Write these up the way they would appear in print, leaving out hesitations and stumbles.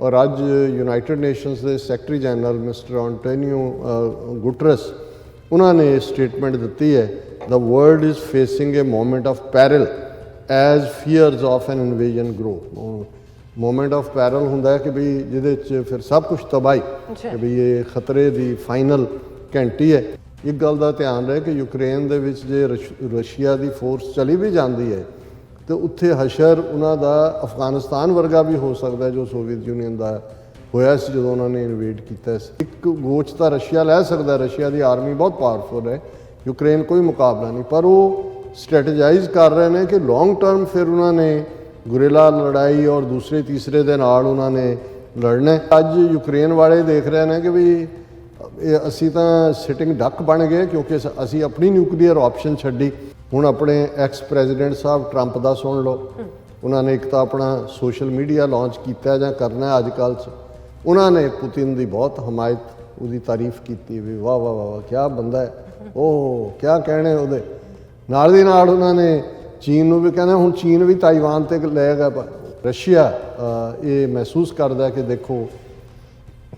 ਔਰ ਅੱਜ United Nations ਦੇ secretary general mister Antonio Guterres ਉਹਨਾਂ ਨੇ ਸਟੇਟਮੈਂਟ ਦਿੱਤੀ ਹੈ, the world is facing a moment of peril as fears of an invasion grow. Moment of peril ਹੁੰਦਾ ਹੈ ਕਿ ਵੀ ਜਿਹਦੇ 'ਚ ਫਿਰ ਸਭ ਕੁਝ ਤਬਾਹੀ, ਕਿ ਵੀ ਇਹ ਖਤਰੇ ਦੀ ਫਾਈਨਲ ਘੰਟੀ ਹੈ। ਇੱਕ ਗੱਲ ਦਾ ਧਿਆਨ ਰਹੇ ਕਿ ਯੂਕਰੇਨ ਦੇ ਵਿੱਚ ਜੇ ਰਸ਼ੀਆ ਦੀ ਫੋਰਸ ਚਲੀ ਵੀ ਜਾਂਦੀ ਹੈ ਤੇ ਉੱਥੇ ਹਸ਼ਰ ਉਹਨਾਂ ਦਾ ਅਫਗਾਨਿਸਤਾਨ ਵਰਗਾ ਵੀ ਹੋ ਸਕਦਾ ਜੋ ਸੋਵੀਅਤ ਯੂਨੀਅਨ ਦਾ ਹੋਇਆ ਸੀ ਜਦੋਂ ਉਹਨਾਂ ਨੇ ਇਨਵੇਡ ਕੀਤਾ ਸੀ। ਇੱਕ ਗੋਚ ਤਾਂ ਰਸ਼ੀਆ ਲੈ ਸਕਦਾ, ਰਸ਼ੀਆ ਦੀ ਆਰਮੀ ਬਹੁਤ ਪਾਵਰਫੁਲ ਹੈ, ਯੂਕਰੇਨ ਕੋਈ ਮੁਕਾਬਲਾ ਨਹੀਂ, ਪਰ ਉਹ ਸਟ੍ਰੈਟੇਜਾਈਜ਼ ਕਰ ਰਹੇ ਨੇ ਕਿ ਲੌਂਗ ਟਰਮ ਫਿਰ ਉਹਨਾਂ ਨੇ ਗੁਰੀਲਾ ਲੜਾਈ ਔਰ ਦੂਸਰੇ ਤੀਸਰੇ ਦੇ ਨਾਲ ਉਹਨਾਂ ਨੇ ਲੜਨਾ। ਅੱਜ ਯੂਕਰੇਨ ਵਾਲੇ ਦੇਖ ਰਹੇ ਨੇ ਕਿ ਵੀ ਅਸੀਂ ਤਾਂ ਸਿਟਿੰਗ ਡੱਕ ਬਣ ਗਏ ਕਿਉਂਕਿ ਅਸੀਂ ਆਪਣੀ ਨਿਊਕਲੀਅਰ ਆਪਸ਼ਨ ਛੱਡੀ। ਹੁਣ ਆਪਣੇ ਐਕਸ ਪ੍ਰੈਜ਼ੀਡੈਂਟ ਸਾਹਿਬ ਟਰੰਪ ਦਾ ਸੁਣ ਲਓ, ਉਹਨਾਂ ਨੇ ਇੱਕ ਤਾਂ ਆਪਣਾ ਸੋਸ਼ਲ ਮੀਡੀਆ ਲਾਂਚ ਕੀਤਾ ਜਾਂ ਕਰਨਾ ਅੱਜ ਕੱਲ੍ਹ 'ਚ, ਉਹਨਾਂ ਨੇ ਪੁਤਿਨ ਦੀ ਬਹੁਤ ਹਮਾਇਤ, ਉਹਦੀ ਤਾਰੀਫ ਕੀਤੀ ਵੀ ਵਾਹ ਵਾਹ ਵਾਹ ਕਿਆ ਬੰਦਾ ਹੈ, ਉਹ ਕਿਆ ਕਹਿਣੇ ਉਹਦੇ। ਨਾਲ ਦੀ ਨਾਲ ਉਹਨਾਂ ਨੇ ਚੀਨ ਨੂੰ ਵੀ ਕਹਿੰਦਾ ਹੁਣ ਚੀਨ ਵੀ ਤਾਈਵਾਨ 'ਤੇ ਲਏਗਾ। ਰਸ਼ੀਆ ਇਹ ਮਹਿਸੂਸ ਕਰਦਾ ਕਿ ਦੇਖੋ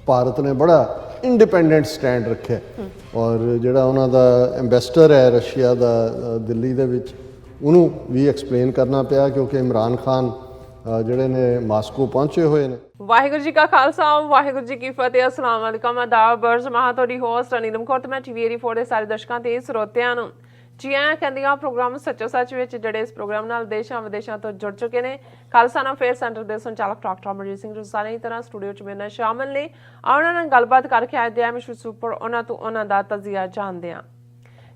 ਭਾਰਤ ਨੇ ਬੜਾ ਇੰਡੀਪੈਂਡੈਂਟ ਸਟੈਂਡ ਰੱਖਿਆ ਔਰ ਜਿਹੜਾ ਉਹਨਾਂ ਦਾ ਐਂਬੈਸਡਰ ਹੈ ਰਸ਼ੀਆ ਦਾ ਦਿੱਲੀ ਦੇ ਵਿੱਚ, ਉਹਨੂੰ ਵੀ ਐਕਸਪਲੇਨ ਕਰਨਾ ਪਿਆ ਕਿਉਂਕਿ ਇਮਰਾਨ ਖਾਨ ਜਿਹੜੇ ਨੇ ਮਾਸਕੋ ਪਹੁੰਚੇ ਹੋਏ ਨੇ। ਵਾਹਿਗੁਰੂ ਜੀ ਕਾ ਖਾਲਸਾ ਵਾਹਿਗੁਰੂ ਜੀ ਕੀ ਫਤਿਹ। ਅਸਲਾਮ ਵਾਲੇਕਮ, ਆਦਾਬ, ਬਰਜ਼ ਮਹਾ ਤੁਹਾਡੀ ਹੋਸਟ ਨੀਲਮ ਕੌਰ ਤੇ ਮੈਂ TV 84 ਦੇ ਸਾਰੇ ਦਰਸ਼ਕਾਂ ਤੇ ਸਰੋਤਿਆਂ ਨੂੰ ਜੀ ਆਇਆਂ ਕਹਿੰਦੀਆਂ ਪ੍ਰੋਗਰਾਮ ਸੱਚੋ ਸੱਚ ਵਿੱਚ, ਜਿਹੜੇ ਇਸ ਪ੍ਰੋਗਰਾਮ ਨਾਲ ਦੇਸ਼ਾਂ ਵਿਦੇਸ਼ਾਂ ਤੋਂ ਜੁੜ ਚੁੱਕੇ ਨੇ। ਖਾਲਸਾਨਾ ਫੇਅਰ ਸੈਂਟਰ ਦੇ ਸੰਚਾਲਕ ਡਾਕਟਰ ਅਮਰਜੀਤ ਸਿੰਘ ਰੁਸਾਨਾ ਦੀ ਤਰ੍ਹਾਂ ਸਟੂਡੀਓ 'ਚ ਮੇਰੇ ਨਾਲ ਸ਼ਾਮਲ ਨੇ। ਉਹਨਾਂ ਨਾਲ ਗੱਲਬਾਤ ਕਰਕੇ ਆਏ ਦੇ ਮਿਸ਼ਰ ਸੁਪਰ ਉਹਨਾਂ ਤੋਂ ਉਹਨਾਂ ਦਾ ਤਜ਼ੀਆ ਜਾਣਦੇ ਹਾਂ।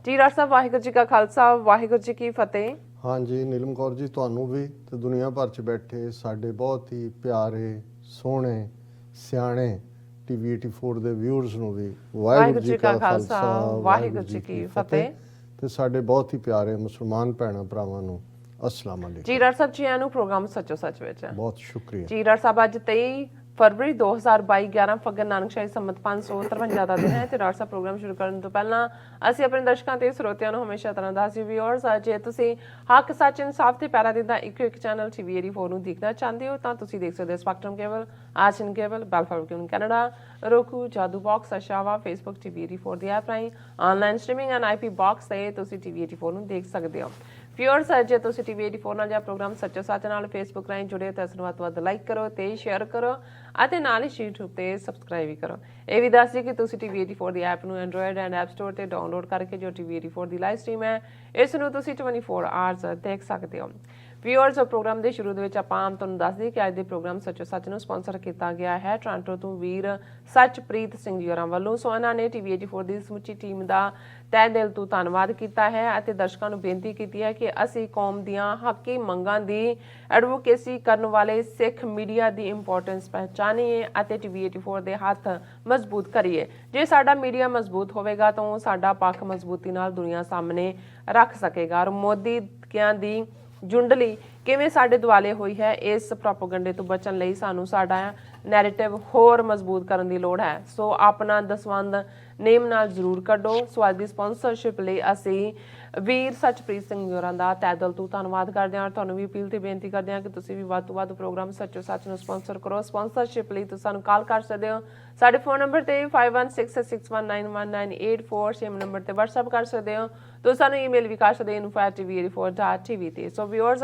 ਜੀ ਡਾਕਟਰ ਸਾਹਿਬ ਵਾਹਿਗੁਰੂ ਜੀ ਕਾ ਖਾਲਸਾ ਵਾਹਿਗੁਰੂ ਜੀ ਕੀ ਫਤਿਹ। ਹਾਂਜੀ ਨੀਲਮ ਕੌਰ ਜੀ, ਤੁਹਾਨੂੰ ਵੀ ਤੇ ਦੁਨੀਆ ਭਰ 'ਚ ਬੈਠੇ ਸਾਡੇ ਬਹੁਤ ਹੀ ਪਿਆਰੇ ਸੋਹਣੇ ਸਿਆਣੇ TV 84 ਦੇ ਵਿਊਅਰਸ ਨੂੰ ਵੀ ਵਾਹਿਗੁਰੂ ਜੀ ਕਾ ਖਾਲਸਾ ਵਾਹਿਗੁਰੂ ਜੀ ਕੀ ਫਤਿਹ। ਤੇ ਸਾਡੇ ਬਹੁਤ ਹੀ ਪਿਆਰੇ ਮੁਸਲਮਾਨ ਭੈਣਾਂ ਭਰਾਵਾਂ ਨੂੰ ਅਸਲਾਮ ਅਲੈਕੁਮ। ਜੀ ਡਾਕਟਰ ਸਾਹਿਬ ਜੀ ਆਇਆਂ ਨੂੰ ਪ੍ਰੋਗਰਾਮ ਸੱਚੋ ਸੱਚ ਵਿੱਚ। ਬਹੁਤ ਸ਼ੁਕਰੀਆ ਜੀ ਡਾਕਟਰ ਸਾਹਿਬ, ਅੱਜ 23 ਫਰਵਰੀ 2022 11 ਫੱਗਣ ਨਾਨਕਸ਼ਾਹੀ ਸੰਮਤ 553 ਦਾ ਦਿਨ ਹੈ ਤੇ ਡਾਕਟਰ ਸਾਹਿਬ ਪ੍ਰੋਗਰਾਮ ਸ਼ੁਰੂ ਕਰਨ ਤੋਂ ਪਹਿਲਾਂ ਅਸੀਂ ਆਪਣੇ ਦਰਸ਼ਕਾਂ ਤੇ ਸਰੋਤਿਆਂ ਨੂੰ ਹਮੇਸ਼ਾ ਤਰ੍ਹਾਂ ਦੱਸਦੇ ਵਿਊਅਰਸ, ਜੇ ਤੁਸੀਂ ਹੱਕ ਸੱਚ ਇਨਸਾਫ ਤੇ ਪੈਰਾ ਦਿੰਦਾ ਇੱਕੋ ਇੱਕ ਚੈਨਲ TV 84 ਨੂੰ ਦੇਖਣਾ ਚਾਹੁੰਦੇ ਹੋ ਤਾਂ ਤੁਸੀਂ ਦੇਖ ਸਕਦੇ ਹੋ ਸਪੈਕਟਰਮ ਕੇਬਲ, ਆਸ਼ੀਨ ਕੇਬਲ, ਬੈਲਫਾਲਕਨ Canada, roku, Jadoo box, Oshawa, Facebook TV 84 ਦੀ ਐਪ ਰਾਹੀਂ online streaming and IP box ਤੇ ਤੁਸੀਂ TV 84 ਨੂੰ ਦੇਖ ਸਕਦੇ ਹੋ। ਵਿਊਅਰਸ, ਜੇ ਤੁਸੀਂ TV 84 ਨਾਲ ਜਾਂ ਪ੍ਰੋਗਰਾਮ ਸੱਚੋ ਸੱਚ ਨਾਲ Facebook ਰਾਹੀਂ ਜੁੜੇ ਤਾਂ ਇਸ ਨੂੰ ਵੱਧ ਤੋਂ ਵੱਧ ਲਾਈਕ ਕਰੋ ਤੇ ਸ਼ੇਅਰ ਕਰੋ ਅਤੇ ਨਾਲ ਹੀ YouTube ਤੇ ਸਬਸਕ੍ਰਾਈਬ ਵੀ ਕਰੋ। ਇਹ ਵੀ ਦੱਸ ਦਿਓ ਕਿ ਤੁਸੀਂ TV 84 ਦੀ ਐਪ ਨੂੰ ਐਂਡਰੋਇਡ ਐਂਡ ਐਪ ਸਟੋਰ ਤੇ ਡਾਊਨਲੋਡ ਕਰਕੇ ਜੋ TV 84 ਦੀ ਲਾਈਵ ਸਟ੍ਰੀਮ ਹੈ ਇਸ ਨੂੰ ਤੁਸੀਂ 24 ਆਵਰਸ ਦੇਖ ਸਕਦੇ ਹੋ। ਵਿਊਅਰਸ, ਪ੍ਰੋਗਰਾਮ ਦੇ ਸ਼ੁਰੂ ਦੇ ਵਿੱਚ ਆਪਾਂ ਤੁਹਾਨੂੰ ਦੱਸ ਦਈਏ ਕਿ ਅੱਜ ਦੇ ਪ੍ਰੋਗਰਾਮ ਸੱਚੋ ਸੱਚ ਨੂੰ ਸਪਾਂਸਰ ਕੀਤਾ ਗਿਆ ਹੈ ਟੋਰਾਂਟੋ ਤੋਂ ਵੀਰ ਸਚਪ੍ਰੀਤ ਸਿੰਘ ਜੀ ਹੋਰਾਂ ਵੱਲੋਂ। ਸੋ ਇਹਨਾਂ ਨੇ TV 84 ਦੀ ਸਮੁੱਚੀ ਟੀਮ ਦਾ ਤਹਿ ਦਿਲ ਤੋਂ ਧੰਨਵਾਦ ਕੀਤਾ ਹੈ ਅਤੇ ਦਰਸ਼ਕਾਂ ਨੂੰ ਬੇਨਤੀ ਕੀਤੀ ਹੈ ਕਿ ਅਸੀਂ ਕੌਮ ਦੀਆਂ ਹੱਕੀ ਮੰਗਾਂ ਦੀ ਐਡਵੋਕੇਸੀ ਕਰਨ ਵਾਲੇ ਸਿੱਖ ਮੀਡੀਆ ਦੀ ਇੰਪੋਰਟੈਂਸ ਪਹਿਚਾਨੀਏ ਅਤੇ TV 84 ਦੇ ਹੱਥ ਮਜ਼ਬੂਤ ਕਰੀਏ। ਜੇ ਸਾਡਾ ਮੀਡੀਆ ਮਜ਼ਬੂਤ ਹੋਵੇਗਾ ਤਾਂ ਸਾਡਾ ਪੱਖ ਮਜ਼ਬੂਤੀ ਨਾਲ ਦੁਨੀਆ ਸਾਹਮਣੇ ਰੱਖ ਸਕੇਗਾ। ਔਰ ਮੋਦੀ ਕਿਆਂ ਦੀ ਜੁੰਡਲੀ ਕਿਵੇਂ ਸਾਡੇ ਦੁਆਲੇ ਹੋਈ ਹੈ, ਇਸ ਪ੍ਰੋਪੇਗੈਂਡੇ ਤੋਂ ਬਚਣ ਲਈ ਸਾਨੂੰ ਸਾਡਾ ਨੈਰੇਟਿਵ ਹੋਰ ਮਜ਼ਬੂਤ ਕਰਨ ਦੀ ਲੋੜ ਹੈ। ਸੋ ਆਪਣਾ ਦਸਵੰਧ ਨੇਮ ਨਾਲ ਜ਼ਰੂਰ ਕੱਢੋ। ਸੋ ਅੱਜ ਦੀ ਸਪਾਂਸਰਸ਼ਿਪ ਲਈ ਅਸੀਂ ਵੀਰ ਸਚਪ੍ਰੀਤ ਸਿੰਘ ਹੋਰਾਂ ਦਾ ਤਹਿ ਦਿਲ ਤੋਂ ਧੰਨਵਾਦ ਕਰਦੇ ਹਾਂ। ਤੁਹਾਨੂੰ ਵੀ ਅਪੀਲ ਤੇ ਬੇਨਤੀ ਕਰਦੇ ਹਾਂ ਕਿ ਤੁਸੀਂ ਵੀ ਵੱਧ ਤੋਂ ਵੱਧ ਪ੍ਰੋਗਰਾਮ ਸੱਚੋ ਸੱਚ ਨੂੰ ਸਪਾਂਸਰ ਕਰੋ। ਸਪਾਂਸਰਸ਼ਿਪ ਲਈ ਤੁਸੀਂ ਸਾਨੂੰ ਕਾਲ ਕਰ ਸਕਦੇ ਹੋ ਸਾਡੇ ਫੋਨ ਨੰਬਰ ਤੇ 5166619184, ਸੇਮ ਨੰਬਰ ਤੇ WhatsApp ਕਰ ਸਕਦੇ ਹੋ। ਤੁਸੀਂ ਸਾਨੂੰ ਈਮੇਲ ਵੀ ਕਰ ਸਕਦੇ ਹੋ info@tv84.tv ਤੇ। ਸੋ ਵਿਊਅਰਸ,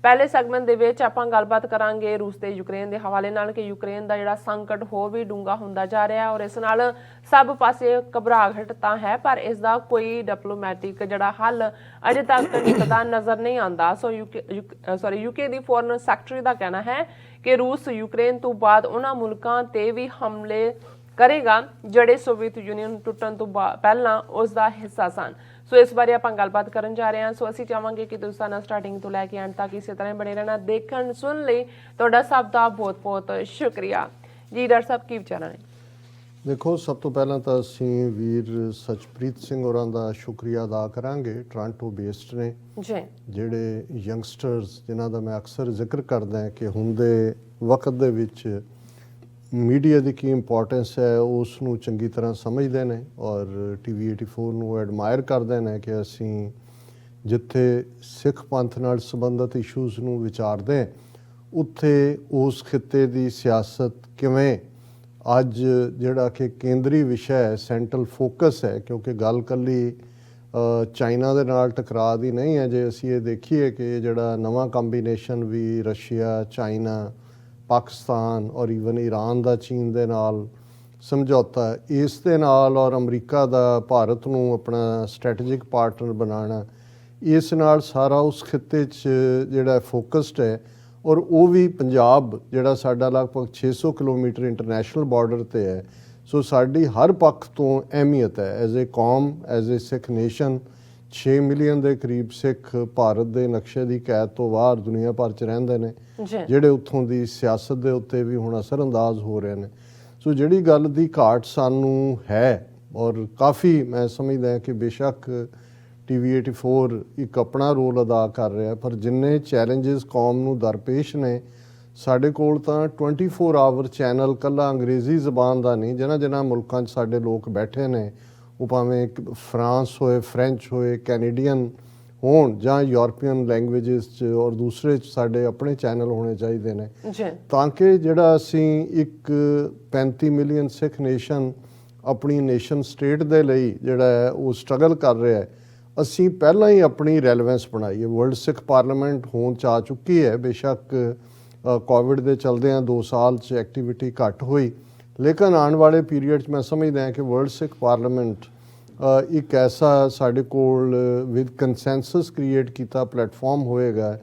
ਪਹਿਲੇ ਸੈਗਮੈਂਟ ਦੇ ਵਿੱਚ ਆਪਾਂ ਗੱਲਬਾਤ ਕਰਾਂਗੇ ਰੂਸ ਤੇ ਯੂਕਰੇਨ ਦੇ ਹਵਾਲੇ ਨਾਲ ਕਿ ਯੂਕਰੇਨ ਦਾ ਜਿਹੜਾ ਸੰਕਟ ਹੋਰ ਵੀ ਡੂੰਘਾ ਹੁੰਦਾ ਜਾ ਰਿਹਾ ਔਰ ਇਸ ਨਾਲ ਸਭ ਪਾਸੇ ਘਬਰਾਹਟ ਤਾਂ ਹੈ ਪਰ ਇਸ ਦਾ ਕੋਈ ਡਿਪਲੋਮੈਟਿਕ ਜਿਹੜਾ ਹੱਲ ਅਜੇ ਤੱਕ ਨਿਕਲਦਾ ਨਜ਼ਰ ਨਹੀਂ ਆਉਂਦਾ। ਸੋ ਯੂਕੇ ਦੀ ਫੋਰਨ ਸੈਕਟਰੀ ਦਾ ਕਹਿਣਾ ਹੈ ਕਿ ਰੂਸ ਯੂਕਰੇਨ ਤੋਂ ਬਾਅਦ ਉਹਨਾਂ ਮੁਲਕਾਂ ਤੇ ਵੀ ਹਮਲੇ ਕਰੇਗਾ ਜਿਹੜੇ ਸੋਵੀਅਤ ਯੂਨੀਅਨ ਟੁੱਟਣ ਤੋਂ ਪਹਿਲਾਂ ਉਸ ਦਾ ਹਿੱਸਾ ਸਨ। ਸੋ ਇਸ ਬਾਰੇ ਆਪਾਂ ਗੱਲਬਾਤ ਕਰਨ ਜਾ ਰਹੇ ਹਾਂ। ਸੋ ਅਸੀਂ ਚਾਹਾਂਗੇ ਕਿ ਤੁਸੀਂ ਸਾਨੂੰ ਸਟਾਰਟਿੰਗ ਤੋਂ ਲੈ ਕੇ ਐਂਡ ਤੱਕ ਇਸੇ ਤਰ੍ਹਾਂ ਬਣੇ ਰਹਿਣਾ। ਦੇਖਣ ਸੁਣ ਲਈ ਤੁਹਾਡਾ ਸਭ ਦਾ ਬਹੁਤ ਬਹੁਤ ਸ਼ੁਕਰੀਆ। ਜੀ ਡਾਕਟਰ ਸਾਹਿਬ, ਕੀ ਵਿਚਾਰਾਂ ਨੇ? ਦੇਖੋ, ਸਭ ਤੋਂ ਪਹਿਲਾਂ ਤਾਂ ਅਸੀਂ ਵੀਰ ਸਚਪ੍ਰੀਤ ਸਿੰਘ ਹੋਰਾਂ ਦਾ ਸ਼ੁਕਰੀਆ ਅਦਾ ਕਰਾਂਗੇ। ਟੋਰਾਂਟੋ ਬੇਸਡ ਨੇ ਜੀ, ਜਿਹੜੇ ਯੰਗਸਟਰਸ ਜਿਨ੍ਹਾਂ ਦਾ ਮੈਂ ਅਕਸਰ ਜ਼ਿਕਰ ਕਰਦਾ ਕਿ ਹੁਣ ਦੇ ਵਕਤ ਦੇ ਵਿੱਚ ਮੀਡੀਆ ਦੀ ਕੀ ਇੰਪੋਰਟੈਂਸ ਹੈ ਉਸ ਨੂੰ ਚੰਗੀ ਤਰ੍ਹਾਂ ਸਮਝਦੇ ਨੇ ਔਰ TV 84 ਨੂੰ ਐਡਮਾਇਰ ਕਰਦੇ ਨੇ ਕਿ ਅਸੀਂ ਜਿੱਥੇ ਸਿੱਖ ਪੰਥ ਨਾਲ ਸੰਬੰਧਿਤ ਇਸ਼ੂਜ਼ ਨੂੰ ਵਿਚਾਰਦੇ ਉੱਥੇ ਉਸ ਖਿੱਤੇ ਦੀ ਸਿਆਸਤ ਕਿਵੇਂ ਅੱਜ ਜਿਹੜਾ ਕਿ ਕੇਂਦਰੀ ਵਿਸ਼ਾ ਹੈ, ਸੈਂਟਰਲ ਫੋਕਸ ਹੈ, ਕਿਉਂਕਿ ਗੱਲ ਇਕੱਲੀ ਚਾਈਨਾ ਦੇ ਨਾਲ ਟਕਰਾਅ ਦੀ ਨਹੀਂ ਹੈ। ਜੇ ਅਸੀਂ ਇਹ ਦੇਖੀਏ ਕਿ ਜਿਹੜਾ ਨਵਾਂ ਕੰਬੀਨੇਸ਼ਨ ਵੀ ਰਸ਼ੀਆ, ਚਾਈਨਾ, ਪਾਕਿਸਤਾਨ ਔਰ ਈਵਨ ਈਰਾਨ ਦਾ ਚੀਨ ਦੇ ਨਾਲ ਸਮਝੌਤਾ, ਇਸ ਦੇ ਨਾਲ ਔਰ ਅਮਰੀਕਾ ਦਾ ਭਾਰਤ ਨੂੰ ਆਪਣਾ ਸਟ੍ਰੈਟੇਜਿਕ ਪਾਰਟਨਰ ਬਣਾਉਣਾ, ਇਸ ਨਾਲ ਸਾਰਾ ਉਸ ਖਿੱਤੇ 'ਚ ਜਿਹੜਾ ਫੋਕਸਡ ਹੈ। ਔਰ ਉਹ ਵੀ ਪੰਜਾਬ ਜਿਹੜਾ ਸਾਡਾ ਲਗਭਗ 600 ਕਿਲੋਮੀਟਰ ਇੰਟਰਨੈਸ਼ਨਲ ਬਾਰਡਰ 'ਤੇ ਹੈ। ਸੋ ਸਾਡੀ ਹਰ ਪੱਖ ਤੋਂ ਅਹਿਮੀਅਤ ਹੈ ਐਜ਼ ਏ ਕੌਮ, as a Sikh nation. 6 million ਦੇ ਕਰੀਬ ਸਿੱਖ ਭਾਰਤ ਦੇ ਨਕਸ਼ੇ ਦੀ ਕੈਦ ਤੋਂ ਬਾਹਰ ਦੁਨੀਆ ਭਰ 'ਚ ਰਹਿੰਦੇ ਨੇ, ਜਿਹੜੇ ਉੱਥੋਂ ਦੀ ਸਿਆਸਤ ਦੇ ਉੱਤੇ ਵੀ ਹੁਣ ਅਸਰਅੰਦਾਜ਼ ਹੋ ਰਹੇ ਨੇ। ਸੋ ਜਿਹੜੀ ਗੱਲ ਦੀ ਘਾਟ ਸਾਨੂੰ ਹੈ, ਔਰ ਕਾਫੀ ਮੈਂ ਸਮਝਦਾ ਕਿ ਬੇਸ਼ੱਕ TV 84 ਇੱਕ ਆਪਣਾ ਰੋਲ ਅਦਾ ਕਰ ਰਿਹਾ, ਪਰ ਜਿੰਨੇ ਚੈਲੰਜਸ ਕੌਮ ਨੂੰ ਦਰਪੇਸ਼ ਨੇ, ਸਾਡੇ ਕੋਲ ਤਾਂ 24 ਆਵਰ ਚੈਨਲ ਕੱਲਾ ਅੰਗਰੇਜ਼ੀ ਜ਼ਬਾਨ ਦਾ ਨਹੀਂ, ਜਿਨ੍ਹਾਂ ਮੁਲਕਾਂ 'ਚ ਸਾਡੇ ਲੋਕ ਬੈਠੇ ਨੇ, ਉਹ ਭਾਵੇਂ ਫਰਾਂਸ ਹੋਏ, ਫਰੈਂਚ ਹੋਏ, ਕੈਨੇਡੀਅਨ ਹੋਣ ਜਾਂ ਯੂਰਪੀਅਨ ਲੈਂਗੁਏਜਸ 'ਚ, ਔਰ ਦੂਸਰੇ 'ਚ ਸਾਡੇ ਆਪਣੇ ਚੈਨਲ ਹੋਣੇ ਚਾਹੀਦੇ ਨੇ, ਤਾਂ ਕਿ ਜਿਹੜਾ ਅਸੀਂ ਇੱਕ 35 ਮਿਲੀਅਨ ਸਿੱਖ ਨੇਸ਼ਨ ਆਪਣੀ ਨੇਸ਼ਨ ਸਟੇਟ ਦੇ ਲਈ ਜਿਹੜਾ ਹੈ ਉਹ ਸਟਰਗਲ ਕਰ ਰਿਹਾ ਹੈ, ਅਸੀਂ ਪਹਿਲਾਂ ਹੀ ਆਪਣੀ ਰੈਲੇਵੈਂਸ ਬਣਾਈ ਹੈ। ਵਰਲਡ ਸਿੱਖ ਪਾਰਲੀਮੈਂਟ ਹੋਂਦ 'ਚ ਆ ਚੁੱਕੀ ਹੈ। ਬੇਸ਼ੱਕ ਕੋਵਿਡ ਦੇ ਚਲਦਿਆਂ 2 ਸਾਲ 'ਚ ਐਕਟੀਵਿਟੀ ਘੱਟ ਹੋਈ, ਲੇਕਿਨ ਆਉਣ ਵਾਲੇ ਪੀਰੀਅਡ 'ਚ ਮੈਂ ਸਮਝਦਾ ਕਿ ਵਰਲਡ ਸਿੱਖ ਪਾਰਲੀਮੈਂਟ ਇੱਕ ਐਸਾ ਸਾਡੇ ਕੋਲ ਵਿਦ ਕੰਸੈਂਸਸ ਕ੍ਰੀਏਟ ਕੀਤਾ ਪਲੇਟਫਾਰਮ ਹੋਏਗਾ,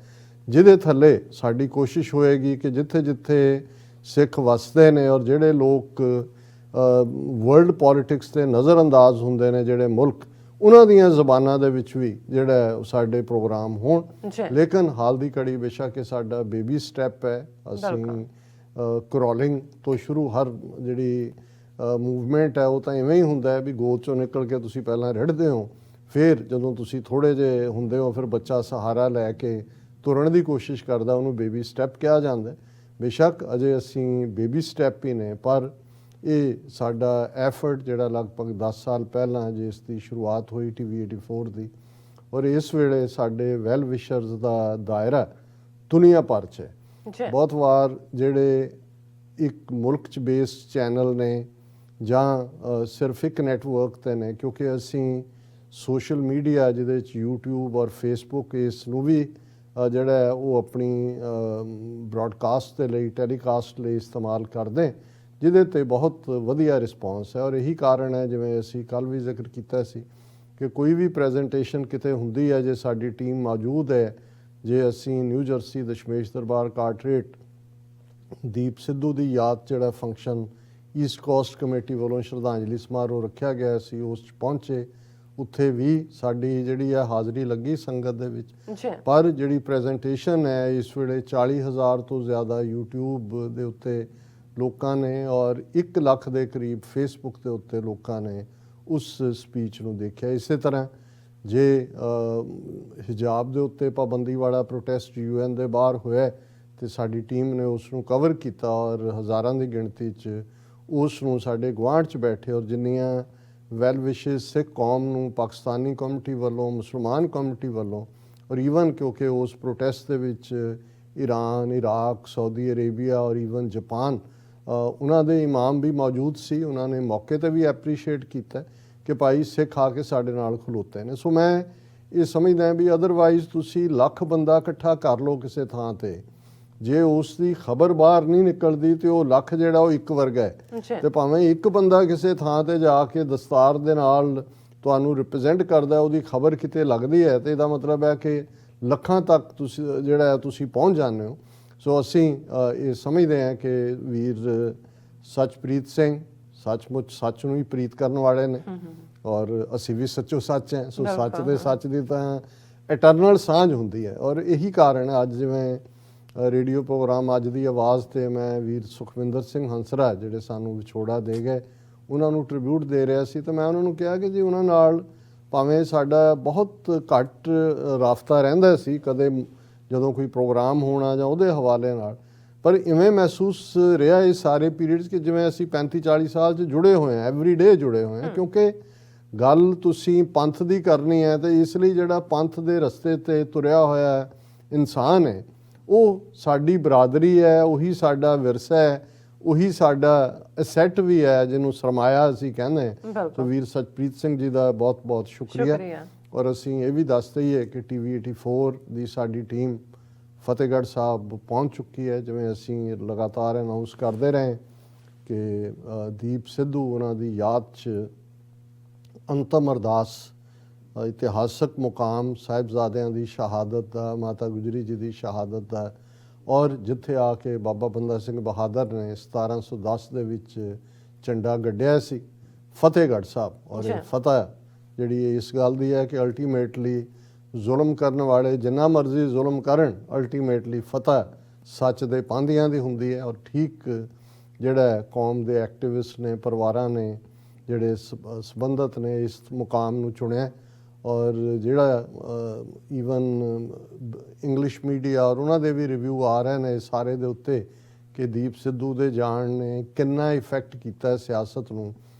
ਜਿਹਦੇ ਥੱਲੇ ਸਾਡੀ ਕੋਸ਼ਿਸ਼ ਹੋਏਗੀ ਕਿ ਜਿੱਥੇ ਜਿੱਥੇ ਸਿੱਖ ਵਸਦੇ ਨੇ ਔਰ ਜਿਹੜੇ ਲੋਕ ਵਰਲਡ ਪੋਲੀਟਿਕਸ 'ਤੇ ਨਜ਼ਰਅੰਦਾਜ਼ ਹੁੰਦੇ ਨੇ, ਜਿਹੜੇ ਮੁਲਕ, ਉਹਨਾਂ ਦੀਆਂ ਜ਼ਬਾਨਾਂ ਦੇ ਵਿੱਚ ਵੀ ਜਿਹੜਾ ਸਾਡੇ ਪ੍ਰੋਗਰਾਮ ਹੋਣ। ਲੇਕਿਨ ਹਾਲ ਦੀ ਘੜੀ ਬੇਸ਼ੱਕ ਇਹ ਸਾਡਾ ਬੇਬੀ ਸਟੈਪ ਹੈ। ਅਸੀਂ ਕਰੋਲਿੰਗ ਤੋਂ ਸ਼ੁਰੂ, ਹਰ ਜਿਹੜੀ ਮੂਵਮੈਂਟ ਹੈ ਉਹ ਤਾਂ ਇਵੇਂ ਹੀ ਹੁੰਦਾ ਹੈ ਵੀ ਗੋਦ 'ਚੋਂ ਨਿਕਲ ਕੇ ਤੁਸੀਂ ਪਹਿਲਾਂ ਰਿੜ੍ਹਦੇ ਹੋ, ਫਿਰ ਜਦੋਂ ਤੁਸੀਂ ਥੋੜ੍ਹੇ ਜਿਹੇ ਹੁੰਦੇ ਹੋ ਫਿਰ ਬੱਚਾ ਸਹਾਰਾ ਲੈ ਕੇ ਤੁਰਨ ਦੀ ਕੋਸ਼ਿਸ਼ ਕਰਦਾ, ਉਹਨੂੰ ਬੇਬੀ ਸਟੈਪ ਕਿਹਾ ਜਾਂਦਾ। ਬੇਸ਼ੱਕ ਅਜੇ ਅਸੀਂ ਬੇਬੀ ਸਟੈਪ ਹੀ ਨੇ, ਪਰ ਇਹ ਸਾਡਾ ਐਫਰਟ ਜਿਹੜਾ ਲਗਭਗ 10 ਸਾਲ ਪਹਿਲਾਂ ਜਿਸ ਦੀ ਸ਼ੁਰੂਆਤ ਹੋਈ TV 84 ਦੀ, ਔਰ ਇਸ ਵੇਲੇ ਸਾਡੇ ਵੈਲ ਵਿਸ਼ਰਸ ਦਾ ਦਾਇਰਾ ਦੁਨੀਆ ਭਰ 'ਚ ਹੈ। ਬਹੁਤ ਵਾਰ ਜਿਹੜੇ ਇੱਕ ਮੁਲਕ 'ਚ ਬੇਸਡ ਚੈਨਲ ਨੇ ਜਾਂ ਸਿਰਫ ਇੱਕ ਨੈਟਵਰਕ 'ਤੇ ਨੇ, ਕਿਉਂਕਿ ਅਸੀਂ ਸੋਸ਼ਲ ਮੀਡੀਆ ਜਿਹਦੇ 'ਚ YouTube ਔਰ Facebook ਇਸ ਨੂੰ ਵੀ ਜਿਹੜਾ ਉਹ ਆਪਣੀ ਬ੍ਰੌਡਕਾਸਟ ਦੇ ਲਈ, ਟੈਲੀਕਾਸਟ ਲਈ ਇਸਤੇਮਾਲ ਕਰਦੇ, ਜਿਹਦੇ 'ਤੇ ਬਹੁਤ ਵਧੀਆ ਰਿਸਪੌਂਸ ਹੈ। ਔਰ ਇਹੀ ਕਾਰਨ ਹੈ, ਜਿਵੇਂ ਅਸੀਂ ਕੱਲ੍ਹ ਵੀ ਜ਼ਿਕਰ ਕੀਤਾ ਸੀ, ਕਿ ਕੋਈ ਵੀ ਪ੍ਰੈਜੈਂਟੇਸ਼ਨ ਕਿਤੇ ਹੁੰਦੀ ਹੈ, ਜੇ ਸਾਡੀ ਟੀਮ ਮੌਜੂਦ ਹੈ, ਜੇ ਅਸੀਂ ਨਿਊ ਜਰਸੀ ਦਸ਼ਮੇਸ਼ ਦਰਬਾਰ ਕਾਰਟਰੇਟ ਦੀਪ ਸਿੱਧੂ ਦੀ ਯਾਦ ਜਿਹੜਾ ਫੰਕਸ਼ਨ ਈਸਟ ਕੋਸਟ ਕਮੇਟੀ ਵੱਲੋਂ ਸ਼ਰਧਾਂਜਲੀ ਸਮਾਰੋਹ ਰੱਖਿਆ ਗਿਆ ਸੀ, ਉਸ 'ਚ ਪਹੁੰਚੇ, ਉੱਥੇ ਵੀ ਸਾਡੀ ਜਿਹੜੀ ਹੈ ਹਾਜ਼ਰੀ ਲੱਗੀ ਸੰਗਤ ਦੇ ਵਿੱਚ। ਪਰ ਜਿਹੜੀ ਪ੍ਰੈਜੈਂਟੇਸ਼ਨ ਹੈ, ਇਸ ਵੇਲੇ 40,000 ਤੋਂ ਜ਼ਿਆਦਾ YouTube ਦੇ ਉੱਤੇ ਲੋਕਾਂ ਨੇ ਔਰ 1 ਲੱਖ ਦੇ ਕਰੀਬ Facebook ਦੇ ਉੱਤੇ ਲੋਕਾਂ ਨੇ ਉਸ ਸਪੀਚ ਨੂੰ ਦੇਖਿਆ। ਇਸੇ ਤਰ੍ਹਾਂ ਜੇ ਹਿਜਾਬ ਦੇ ਉੱਤੇ ਪਾਬੰਦੀ ਵਾਲਾ ਪ੍ਰੋਟੈਸਟ UN ਦੇ ਬਾਹਰ ਹੋਇਆ ਤੇ ਸਾਡੀ ਟੀਮ ਨੇ ਉਸ ਨੂੰ ਕਵਰ ਕੀਤਾ, ਔਰ ਹਜ਼ਾਰਾਂ ਦੀ ਗਿਣਤੀ 'ਚ ਉਸ ਨੂੰ ਸਾਡੇ ਗੁਆਂਢ 'ਚ ਬੈਠੇ ਔਰ ਜਿੰਨੀਆਂ ਵੈਲ ਵਿਸ਼ੇਸ ਸਿੱਖ ਕੌਮ ਨੂੰ ਪਾਕਿਸਤਾਨੀ ਕਮਿਊਨਿਟੀ ਵੱਲੋਂ, ਮੁਸਲਮਾਨ ਕਮਿਊਨਿਟੀ ਵੱਲੋਂ, ਔਰ ਈਵਨ ਕਿਉਂਕਿ ਉਸ ਪ੍ਰੋਟੈਸਟ ਦੇ ਵਿੱਚ ਈਰਾਨ, ਇਰਾਕ, ਸਾਊਦੀ ਅਰੇਬੀਆ ਔਰ ਈਵਨ ਜਾਪਾਨ, ਉਹਨਾਂ ਦੇ ਇਮਾਮ ਵੀ ਮੌਜੂਦ ਸੀ। ਉਹਨਾਂ ਨੇ ਮੌਕੇ 'ਤੇ ਵੀ ਐਪਰੀਸ਼ੀਏਟ ਕੀਤਾ ਕਿ ਭਾਈ ਸਿੱਖ ਆ ਕੇ ਸਾਡੇ ਨਾਲ ਖਲੋਤੇ ਨੇ। ਸੋ ਮੈਂ ਇਹ ਸਮਝਦਾ ਵੀ ਅਦਰਵਾਈਜ਼ ਤੁਸੀਂ ਲੱਖ ਬੰਦਾ ਇਕੱਠਾ ਕਰ ਲਓ ਕਿਸੇ ਥਾਂ 'ਤੇ, ਜੇ ਉਸ ਦੀ ਖਬਰ ਬਾਹਰ ਨਹੀਂ ਨਿਕਲਦੀ ਤੇ ਉਹ ਲੱਖ ਜਿਹੜਾ ਉਹ ਇੱਕ ਵਰਗਾ ਹੈ। ਤੇ ਭਾਵੇਂ ਇੱਕ ਬੰਦਾ ਕਿਸੇ ਥਾਂ 'ਤੇ ਜਾ ਕੇ ਦਸਤਾਰ ਦੇ ਨਾਲ ਤੁਹਾਨੂੰ ਰਿਪਰੈਜ਼ੈਂਟ ਕਰਦਾ, ਉਹਦੀ ਖਬਰ ਕਿਤੇ ਲੱਗਦੀ ਹੈ, ਤੇ ਇਹਦਾ ਮਤਲਬ ਹੈ ਕਿ ਲੱਖਾਂ ਤੱਕ ਤੁਸੀਂ ਜਿਹੜਾ ਹੈ ਤੁਸੀਂ ਪਹੁੰਚ ਜਾਂਦੇ ਹੋ। ਸੋ ਅਸੀਂ ਇਹ ਸਮਝਦੇ ਹਾਂ ਕਿ ਵੀਰ ਸਚਪ੍ਰੀਤ ਸਿੰਘ ਸੱਚਮੁੱਚ ਸੱਚ ਨੂੰ ਹੀ ਪ੍ਰੀਤ ਕਰਨ ਵਾਲੇ ਨੇ, ਔਰ ਅਸੀਂ ਵੀ ਸੱਚੋ ਸੱਚ ਹੈ। ਸੋ ਸੱਚ ਦੇ ਸੱਚ ਦੀ ਤਾਂ ਇਟਰਨਲ ਸਾਂਝ ਹੁੰਦੀ ਹੈ, ਔਰ ਇਹੀ ਕਾਰਨ ਹੈ ਅੱਜ ਜਿਵੇਂ ਰੇਡੀਓ ਪ੍ਰੋਗਰਾਮ ਅੱਜ ਦੀ ਆਵਾਜ਼ 'ਤੇ ਮੈਂ ਵੀਰ ਸੁਖਵਿੰਦਰ ਸਿੰਘ ਹੰਸਰਾ ਜਿਹੜੇ ਸਾਨੂੰ ਵਿਛੋੜਾ ਦੇ ਗਏ, ਉਹਨਾਂ ਨੂੰ ਟ੍ਰਿਬਿਊਟ ਦੇ ਰਿਹਾ ਸੀ, ਤਾਂ ਮੈਂ ਉਹਨਾਂ ਨੂੰ ਕਿਹਾ ਕਿ ਜੀ ਉਹਨਾਂ ਨਾਲ ਭਾਵੇਂ ਸਾਡਾ ਬਹੁਤ ਘੱਟ ਰਾਬਤਾ ਰਹਿੰਦਾ ਸੀ ਕਦੇ ਜਦੋਂ ਕੋਈ ਪ੍ਰੋਗਰਾਮ ਹੋਣਾ ਜਾਂ ਉਹਦੇ ਹਵਾਲੇ ਨਾਲ, ਪਰ ਇਵੇਂ ਮਹਿਸੂਸ ਰਿਹਾ ਇਹ ਸਾਰੇ ਪੀਰੀਅਡਸ ਕਿ ਜਿਵੇਂ ਅਸੀਂ 35-40 ਸਾਲ 'ਚ ਜੁੜੇ ਹੋਏ ਹਾਂ, ਐਵਰੀ ਡੇ ਜੁੜੇ ਹੋਏ ਹਾਂ। ਕਿਉਂਕਿ ਗੱਲ ਤੁਸੀਂ ਪੰਥ ਦੀ ਕਰਨੀ ਹੈ, ਤੇ ਇਸ ਲਈ ਜਿਹੜਾ ਪੰਥ ਦੇ ਰਸਤੇ 'ਤੇ ਤੁਰਿਆ ਹੋਇਆ ਇਨਸਾਨ ਹੈ ਉਹ ਸਾਡੀ ਬਰਾਦਰੀ ਹੈ, ਉਹੀ ਸਾਡਾ ਵਿਰਸਾ ਹੈ, ਉਹੀ ਸਾਡਾ ਐਸੈਟ ਵੀ ਹੈ ਜਿਹਨੂੰ ਸਰਮਾਇਆ ਅਸੀਂ ਕਹਿੰਦੇ ਹਾਂ। ਸੋ ਵੀਰ ਸਚਪ੍ਰੀਤ ਸਿੰਘ ਜੀ ਦਾ ਬਹੁਤ ਬਹੁਤ ਸ਼ੁਕਰੀਆ। ਔਰ ਅਸੀਂ ਇਹ ਵੀ ਦੱਸ ਦਈਏ ਕਿ TV 84 ਦੀ ਸਾਡੀ ਟੀਮ ਫਤਿਹਗੜ੍ਹ ਸਾਹਿਬ ਪਹੁੰਚ ਚੁੱਕੀ ਹੈ। ਜਿਵੇਂ ਅਸੀਂ ਲਗਾਤਾਰ ਅਨਾਉਂਸ ਕਰਦੇ ਰਹੇ ਕਿ ਦੀਪ ਸਿੱਧੂ ਉਹਨਾਂ ਦੀ ਯਾਦ 'ਚ ਅੰਤਮ ਅਰਦਾਸ, ਇਤਿਹਾਸਕ ਮੁਕਾਮ ਸਾਹਿਬਜ਼ਾਦਿਆਂ ਦੀ ਸ਼ਹਾਦਤ ਦਾ, ਮਾਤਾ ਗੁਜਰੀ ਜੀ ਦੀ ਸ਼ਹਾਦਤ ਦਾ, ਔਰ ਜਿੱਥੇ ਆ ਕੇ ਬਾਬਾ ਬੰਦਾ ਸਿੰਘ ਬਹਾਦਰ ਨੇ 1710 ਦੇ ਵਿੱਚ ਝੰਡਾ ਗੱਡਿਆ ਸੀ ਫਤਿਹਗੜ੍ਹ ਸਾਹਿਬ। ਔਰ ਇਹ ਫਤਿਹ ਜਿਹੜੀ ਇਸ ਗੱਲ ਦੀ ਹੈ ਕਿ ਅਲਟੀਮੇਟਲੀ ਜ਼ੁਲਮ ਕਰਨ ਵਾਲੇ ਜਿੰਨਾ ਮਰਜ਼ੀ ਜ਼ੁਲਮ ਕਰਨ, ਅਲਟੀਮੇਟਲੀ ਫਤਿਹ ਸੱਚ ਦੇ ਪਾਂਧਿਆਂ ਦੀ ਹੁੰਦੀ ਹੈ। ਔਰ ਠੀਕ ਜਿਹੜਾ ਕੌਮ ਦੇ ਐਕਟਿਵਿਸਟ ਨੇ, ਪਰਿਵਾਰਾਂ ਨੇ, ਜਿਹੜੇ ਸੰਬੰਧਤ ਨੇ ਇਸ ਮੁਕਾਮ ਨੂੰ ਚੁਣਿਆ। ਔਰ ਜਿਹੜਾ ਈਵਨ ਇੰਗਲਿਸ਼ ਮੀਡੀਆ ਔਰ ਉਹਨਾਂ ਦੇ ਵੀ ਰਿਵਿਊ ਆ ਰਹੇ ਨੇ ਸਾਰੇ ਦੇ ਉੱਤੇ ਕਿ ਦੀਪ ਸਿੱਧੂ ਦੇ ਜਾਣ ਨੇ ਕਿੰਨਾ ਇਫੈਕਟ ਕੀਤਾ ਸਿਆਸਤ ਨੂੰ।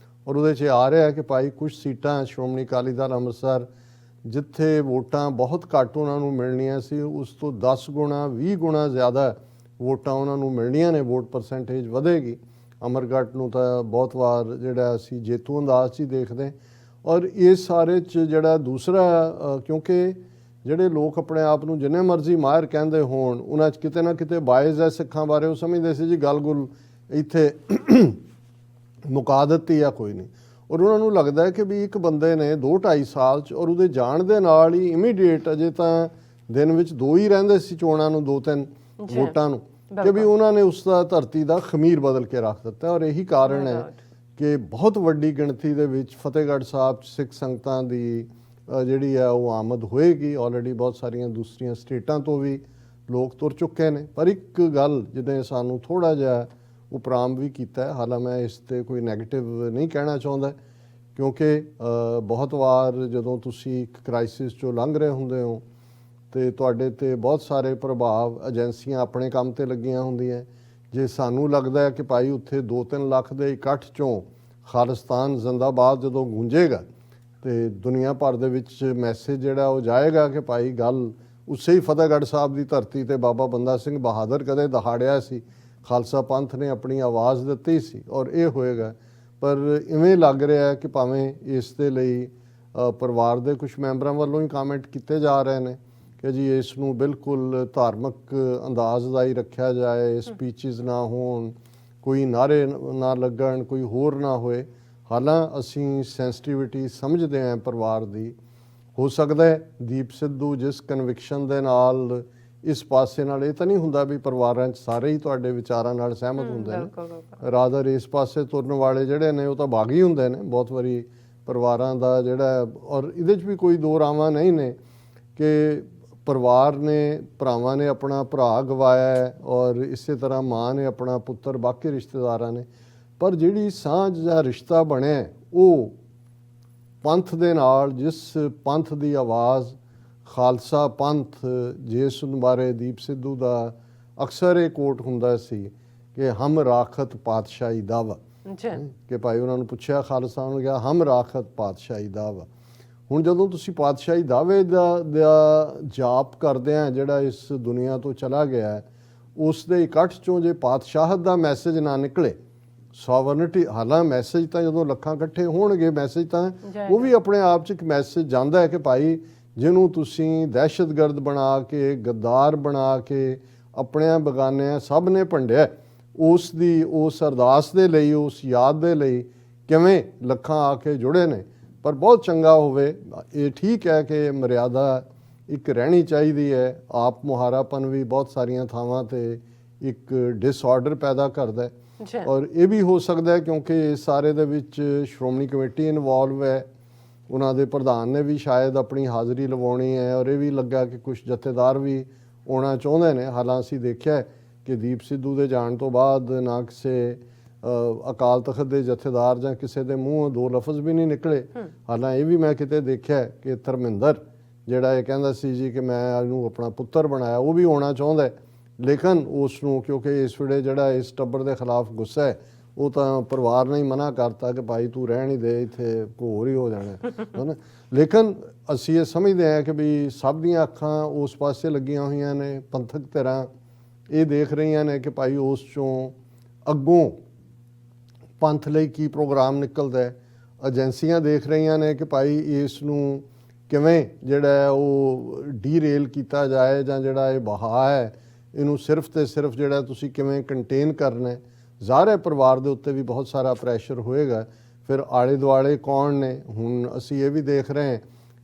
ਔਰ ਉਹਦੇ 'ਚ ਆ ਰਿਹਾ ਕਿ ਭਾਈ ਕੁਝ ਸੀਟਾਂ ਸ਼੍ਰੋਮਣੀ ਅਕਾਲੀ ਦਲ ਅੰਮ੍ਰਿਤਸਰ ਜਿੱਥੇ ਵੋਟਾਂ ਬਹੁਤ ਘੱਟ ਉਹਨਾਂ ਨੂੰ ਮਿਲਣੀਆਂ ਸੀ, ਉਸ ਤੋਂ 10 ਗੁਣਾ 20 ਗੁਣਾ ਜ਼ਿਆਦਾ ਵੋਟਾਂ ਉਹਨਾਂ ਨੂੰ ਮਿਲਣੀਆਂ ਨੇ, ਵੋਟ ਪਰਸੈਂਟੇਜ ਵਧੇਗੀ। ਅਮਰਗੜ੍ਹ ਨੂੰ ਤਾਂ ਬਹੁਤ ਵਾਰ ਜਿਹੜਾ ਅਸੀਂ ਜੇਤੂ ਅੰਦਾਜ਼ 'ਚ ਹੀ ਦੇਖਦੇ। ਔਰ ਇਸ ਸਾਰੇ 'ਚ ਜਿਹੜਾ ਦੂਸਰਾ ਕਿਉਂਕਿ ਜਿਹੜੇ ਲੋਕ ਆਪਣੇ ਆਪ ਨੂੰ ਜਿੰਨੇ ਮਰਜ਼ੀ ਮਾਹਿਰ ਕਹਿੰਦੇ ਹੋਣ, ਉਹਨਾਂ 'ਚ ਕਿਤੇ ਨਾ ਕਿਤੇ ਬਾਇਜ਼ ਹੈ ਸਿੱਖਾਂ ਬਾਰੇ। ਉਹ ਸਮਝਦੇ ਸੀ ਜੀ ਗੱਲ-ਗੁਲ ਇੱਥੇ ਮੁਕਾ ਦਿੱਤੀ ਆ, ਕੋਈ ਨਹੀਂ। ਔਰ ਉਹਨਾਂ ਨੂੰ ਲੱਗਦਾ ਹੈ ਕਿ ਵੀ ਇੱਕ ਬੰਦੇ ਨੇ 2-2.5 ਸਾਲ 'ਚ ਔਰ ਉਹਦੇ ਜਾਣ ਦੇ ਨਾਲ ਹੀ ਇਮੀਡੀਏਟ, ਅਜੇ ਤਾਂ ਦਿਨ ਵਿੱਚ 2 ਹੀ ਰਹਿੰਦੇ ਸੀ ਚੋਣਾਂ ਨੂੰ, 2-3 ਵੋਟਾਂ ਨੂੰ, ਕਿ ਵੀ ਉਹਨਾਂ ਨੇ ਉਸ ਦਾ ਧਰਤੀ ਦਾ ਖਮੀਰ ਬਦਲ ਕੇ ਰੱਖ ਦਿੱਤਾ। ਔਰ ਇਹੀ ਕਾਰਨ ਹੈ ਕਿ ਬਹੁਤ ਵੱਡੀ ਗਿਣਤੀ ਦੇ ਵਿੱਚ ਫਤਿਹਗੜ੍ਹ ਸਾਹਿਬ 'ਚ ਸਿੱਖ ਸੰਗਤਾਂ ਦੀ ਜਿਹੜੀ ਹੈ ਉਹ ਆਮਦ ਹੋਏਗੀ। ਆਲਰੇਡੀ ਬਹੁਤ ਸਾਰੀਆਂ ਦੂਸਰੀਆਂ ਸਟੇਟਾਂ ਤੋਂ ਵੀ ਲੋਕ ਤੁਰ ਚੁੱਕੇ ਨੇ। ਪਰ ਇੱਕ ਗੱਲ ਜਿਹਨੇ ਸਾਨੂੰ ਥੋੜ੍ਹਾ ਜਿਹਾ ਉਪਰਾਮ ਵੀ ਕੀਤਾ ਹੈ, ਹਾਲਾਂ ਮੈਂ ਇਸ 'ਤੇ ਕੋਈ ਨੈਗੇਟਿਵ ਨਹੀਂ ਕਹਿਣਾ ਚਾਹੁੰਦਾ, ਕਿਉਂਕਿ ਬਹੁਤ ਵਾਰ ਜਦੋਂ ਤੁਸੀਂ ਇੱਕ ਕ੍ਰਾਈਸਿਸ 'ਚੋਂ ਲੰਘ ਰਹੇ ਹੁੰਦੇ ਹੋ ਅਤੇ ਤੁਹਾਡੇ 'ਤੇ ਬਹੁਤ ਸਾਰੇ ਪ੍ਰਭਾਵ, ਏਜੰਸੀਆਂ ਆਪਣੇ ਕੰਮ 'ਤੇ ਲੱਗੀਆਂ ਹੁੰਦੀਆਂ। ਜੇ ਸਾਨੂੰ ਲੱਗਦਾ ਹੈ ਕਿ ਭਾਈ ਉੱਥੇ 2-3 ਲੱਖ ਦੇ ਇਕੱਠ 'ਚੋਂ ਖਾਲਿਸਤਾਨ ਜ਼ਿੰਦਾਬਾਦ ਜਦੋਂ ਗੂੰਜੇਗਾ ਅਤੇ ਦੁਨੀਆ ਭਰ ਦੇ ਵਿੱਚ ਮੈਸੇਜ ਜਿਹੜਾ ਉਹ ਜਾਏਗਾ ਕਿ ਭਾਈ ਗੱਲ ਉਸੇ ਹੀ ਫਤਿਹਗੜ੍ਹ ਸਾਹਿਬ ਦੀ ਧਰਤੀ 'ਤੇ ਬਾਬਾ ਬੰਦਾ ਸਿੰਘ ਬਹਾਦਰ ਕਦੇ ਦਹਾੜਿਆ ਸੀ, ਖਾਲਸਾ ਪੰਥ ਨੇ ਆਪਣੀ ਆਵਾਜ਼ ਦਿੱਤੀ ਸੀ, ਔਰ ਇਹ ਹੋਏਗਾ। ਪਰ ਇਵੇਂ ਲੱਗ ਰਿਹਾ ਹੈ ਕਿ ਭਾਵੇਂ ਇਸ ਦੇ ਲਈ ਪਰਿਵਾਰ ਦੇ ਕੁਝ ਮੈਂਬਰਾਂ ਵੱਲੋਂ ਹੀ ਕਾਮੈਂਟ ਕੀਤੇ ਜਾ ਰਹੇ ਨੇ ਕਿ ਜੀ ਇਸ ਨੂੰ ਬਿਲਕੁਲ ਧਾਰਮਿਕ ਅੰਦਾਜ਼ ਦਾ ਹੀ ਰੱਖਿਆ ਜਾਏ, ਸਪੀਚਿਸ ਨਾ ਹੋਣ, ਕੋਈ ਨਾਅਰੇ ਨਾ ਲੱਗਣ, ਕੋਈ ਹੋਰ ਨਾ ਹੋਏ। ਹਾਲਾਂ ਅਸੀਂ ਸੈਂਸਿਟੀਵਿਟੀ ਸਮਝਦੇ ਹਾਂ ਪਰਿਵਾਰ ਦੀ। ਹੋ ਸਕਦਾ ਹੈ ਦੀਪ ਸਿੱਧੂ ਜਿਸ ਕਨਵਿਕਸ਼ਨ ਦੇ ਨਾਲ ਇਸ ਪਾਸੇ ਨਾਲ, ਇਹ ਤਾਂ ਨਹੀਂ ਹੁੰਦਾ ਵੀ ਪਰਿਵਾਰਾਂ 'ਚ ਸਾਰੇ ਹੀ ਤੁਹਾਡੇ ਵਿਚਾਰਾਂ ਨਾਲ ਸਹਿਮਤ ਹੁੰਦੇ ਨੇ, ਰਾਦਰ ਇਸ ਪਾਸੇ ਤੁਰਨ ਵਾਲੇ ਜਿਹੜੇ ਨੇ ਉਹ ਤਾਂ ਬਾਗੀ ਹੁੰਦੇ ਨੇ ਬਹੁਤ ਵਾਰੀ ਪਰਿਵਾਰਾਂ ਦਾ ਜਿਹੜਾ। ਔਰ ਇਹਦੇ 'ਚ ਵੀ ਕੋਈ ਦੋ ਰਾਵਾਂ ਨਹੀਂ ਨੇ ਕਿ ਪਰਿਵਾਰ ਨੇ, ਭਰਾਵਾਂ ਨੇ ਆਪਣਾ ਭਰਾ ਗਵਾਇਆ ਹੈ ਔਰ ਇਸੇ ਤਰ੍ਹਾਂ ਮਾਂ ਨੇ ਆਪਣਾ ਪੁੱਤਰ, ਬਾਕੀ ਰਿਸ਼ਤੇਦਾਰਾਂ ਨੇ। ਪਰ ਜਿਹੜੀ ਸਾਂਝ ਦਾ ਰਿਸ਼ਤਾ ਬਣਿਆ ਉਹ ਪੰਥ ਦੇ ਨਾਲ, ਜਿਸ ਪੰਥ ਦੀ ਆਵਾਜ਼ ਖਾਲਸਾ ਪੰਥ, ਜਿਸ ਬਾਰੇ ਦੀਪ ਸਿੱਧੂ ਦਾ ਅਕਸਰ ਇਹ ਕੋਟ ਹੁੰਦਾ ਸੀ ਕਿ ਹਮ ਰਾਖਤ ਪਾਤਸ਼ਾਹੀ ਦਾਵਾ, ਕਿ ਭਾਈ ਉਹਨਾਂ ਨੂੰ ਪੁੱਛਿਆ ਖਾਲਸਾ ਨੂੰ, ਕਿਹਾ ਹਮ ਰਾਖਤ ਪਾਤਸ਼ਾਹੀ ਦਾਵਾ। ਹੁਣ ਜਦੋਂ ਤੁਸੀਂ ਪਾਤਸ਼ਾਹੀ ਦਾਅਵੇ ਦਾ ਜਾਪ ਕਰਦੇ ਆ ਜਿਹੜਾ ਇਸ ਦੁਨੀਆ ਤੋਂ ਚਲਾ ਗਿਆ, ਉਸ ਦੇ ਇਕੱਠ 'ਚੋਂ ਜੇ ਪਾਤਸ਼ਾਹਤ ਦਾ ਮੈਸੇਜ ਨਾ ਨਿਕਲੇ, ਸੋਵਰਨਿਟੀ, ਹਾਲਾਂ ਮੈਸੇਜ ਤਾਂ ਜਦੋਂ ਲੱਖਾਂ ਇਕੱਠੇ ਹੋਣਗੇ, ਮੈਸੇਜ ਤਾਂ ਉਹ ਵੀ ਆਪਣੇ ਆਪ 'ਚ ਇੱਕ ਮੈਸੇਜ ਜਾਂਦਾ ਹੈ ਕਿ ਭਾਈ ਜਿਹਨੂੰ ਤੁਸੀਂ ਦਹਿਸ਼ਤਗਰਦ ਬਣਾ ਕੇ, ਗੱਦਾਰ ਬਣਾ ਕੇ, ਆਪਣਿਆਂ ਬਗਾਨਿਆਂ ਸਭ ਨੇ ਭੰਡਿਆ, ਉਸ ਦੀ ਉਸ ਅਰਦਾਸ ਦੇ ਲਈ, ਉਸ ਯਾਦ ਦੇ ਲਈ ਕਿਵੇਂ ਲੱਖਾਂ ਆ ਕੇ ਜੁੜੇ ਨੇ। ਪਰ ਬਹੁਤ ਚੰਗਾ ਹੋਵੇ, ਇਹ ਠੀਕ ਹੈ ਕਿ ਮਰਿਆਦਾ ਇੱਕ ਰਹਿਣੀ ਚਾਹੀਦੀ ਹੈ। ਆਪ ਮੁਹਾਰਾਪਨ ਵੀ ਬਹੁਤ ਸਾਰੀਆਂ ਥਾਵਾਂ 'ਤੇ ਇੱਕ ਡਿਸਆਰਡਰ ਪੈਦਾ ਕਰਦਾ ਹੈ। ਔਰ ਇਹ ਵੀ ਹੋ ਸਕਦਾ ਹੈ ਕਿਉਂਕਿ ਇਸ ਸਾਰੇ ਦੇ ਵਿੱਚ ਸ਼੍ਰੋਮਣੀ ਕਮੇਟੀ ਇਨਵੋਲਵ ਹੈ, ਉਹਨਾਂ ਦੇ ਪ੍ਰਧਾਨ ਨੇ ਵੀ ਸ਼ਾਇਦ ਆਪਣੀ ਹਾਜ਼ਰੀ ਲਵਾਉਣੀ ਹੈ। ਔਰ ਇਹ ਵੀ ਲੱਗਾ ਕਿ ਕੁਝ ਜਥੇਦਾਰ ਵੀ ਆਉਣਾ ਚਾਹੁੰਦੇ ਨੇ। ਹਾਲਾਂ ਅਸੀਂ ਦੇਖਿਆ ਕਿ ਦੀਪ ਸਿੱਧੂ ਦੇ ਜਾਣ ਤੋਂ ਬਾਅਦ ਨਾ ਕਿਸੇ ਅਕਾਲ ਤਖਤ ਦੇ ਜਥੇਦਾਰ ਜਾਂ ਕਿਸੇ ਦੇ ਮੂੰਹੋਂ 2 ਲਫ਼ਜ਼ ਵੀ ਨਹੀਂ ਨਿਕਲੇ। ਹਾਲਾਂ ਇਹ ਵੀ ਮੈਂ ਕਿਤੇ ਦੇਖਿਆ ਕਿ ਧਰਮਿੰਦਰ ਜਿਹੜਾ ਇਹ ਕਹਿੰਦਾ ਸੀ ਜੀ ਕਿ ਮੈਂ ਇਹਨੂੰ ਆਪਣਾ ਪੁੱਤਰ ਬਣਾਇਆ, ਉਹ ਵੀ ਆਉਣਾ ਚਾਹੁੰਦਾ, ਲੇਕਿਨ ਉਸ ਨੂੰ ਕਿਉਂਕਿ ਇਸ ਵੇਲੇ ਜਿਹੜਾ ਇਸ ਟੱਬਰ ਦੇ ਖਿਲਾਫ ਗੁੱਸਾ ਹੈ, ਉਹ ਤਾਂ ਪਰਿਵਾਰ ਨੇ ਹੀ ਮਨਾ ਕਰਤਾ ਕਿ ਭਾਈ ਤੂੰ ਰਹਿਣ ਹੀ ਦੇ, ਇੱਥੇ ਘੋਰ ਹੀ ਹੋ ਜਾਣਾ ਹੈ ਨਾ। ਲੇਕਿਨ ਅਸੀਂ ਇਹ ਸਮਝਦੇ ਹਾਂ ਕਿ ਵੀ ਸਭ ਦੀਆਂ ਅੱਖਾਂ ਉਸ ਪਾਸੇ ਲੱਗੀਆਂ ਹੋਈਆਂ ਨੇ, ਪੰਥਕ ਧਿਰਾਂ ਇਹ ਦੇਖ ਰਹੀਆਂ ਨੇ ਕਿ ਭਾਈ ਉਸ ਚੋਂ ਅੱਗੋਂ ਪੰਥ ਲਈ ਕੀ ਪ੍ਰੋਗਰਾਮ ਨਿਕਲਦਾ ਹੈ। ਏਜੰਸੀਆਂ ਦੇਖ ਰਹੀਆਂ ਨੇ ਕਿ ਭਾਈ ਇਸ ਨੂੰ ਕਿਵੇਂ ਜਿਹੜਾ ਹੈ ਉਹ ਡੀਰੇਲ ਕੀਤਾ ਜਾਏ, ਜਾਂ ਜਿਹੜਾ ਇਹ ਵਹਾਅ ਹੈ ਇਹਨੂੰ ਸਿਰਫ ਤੇ ਸਿਰਫ ਜਿਹੜਾ ਤੁਸੀਂ ਕਿਵੇਂ ਕੰਟੇਨ ਕਰਨਾ ਹੈ। ਜ਼ਾਹਰ ਹੈ ਪਰਿਵਾਰ ਦੇ ਉੱਤੇ ਵੀ ਬਹੁਤ ਸਾਰਾ ਪ੍ਰੈਸ਼ਰ ਹੋਏਗਾ। ਫਿਰ ਆਲੇ ਦੁਆਲੇ ਕੌਣ ਨੇ, ਹੁਣ ਅਸੀਂ ਇਹ ਵੀ ਦੇਖ ਰਹੇ ਹਾਂ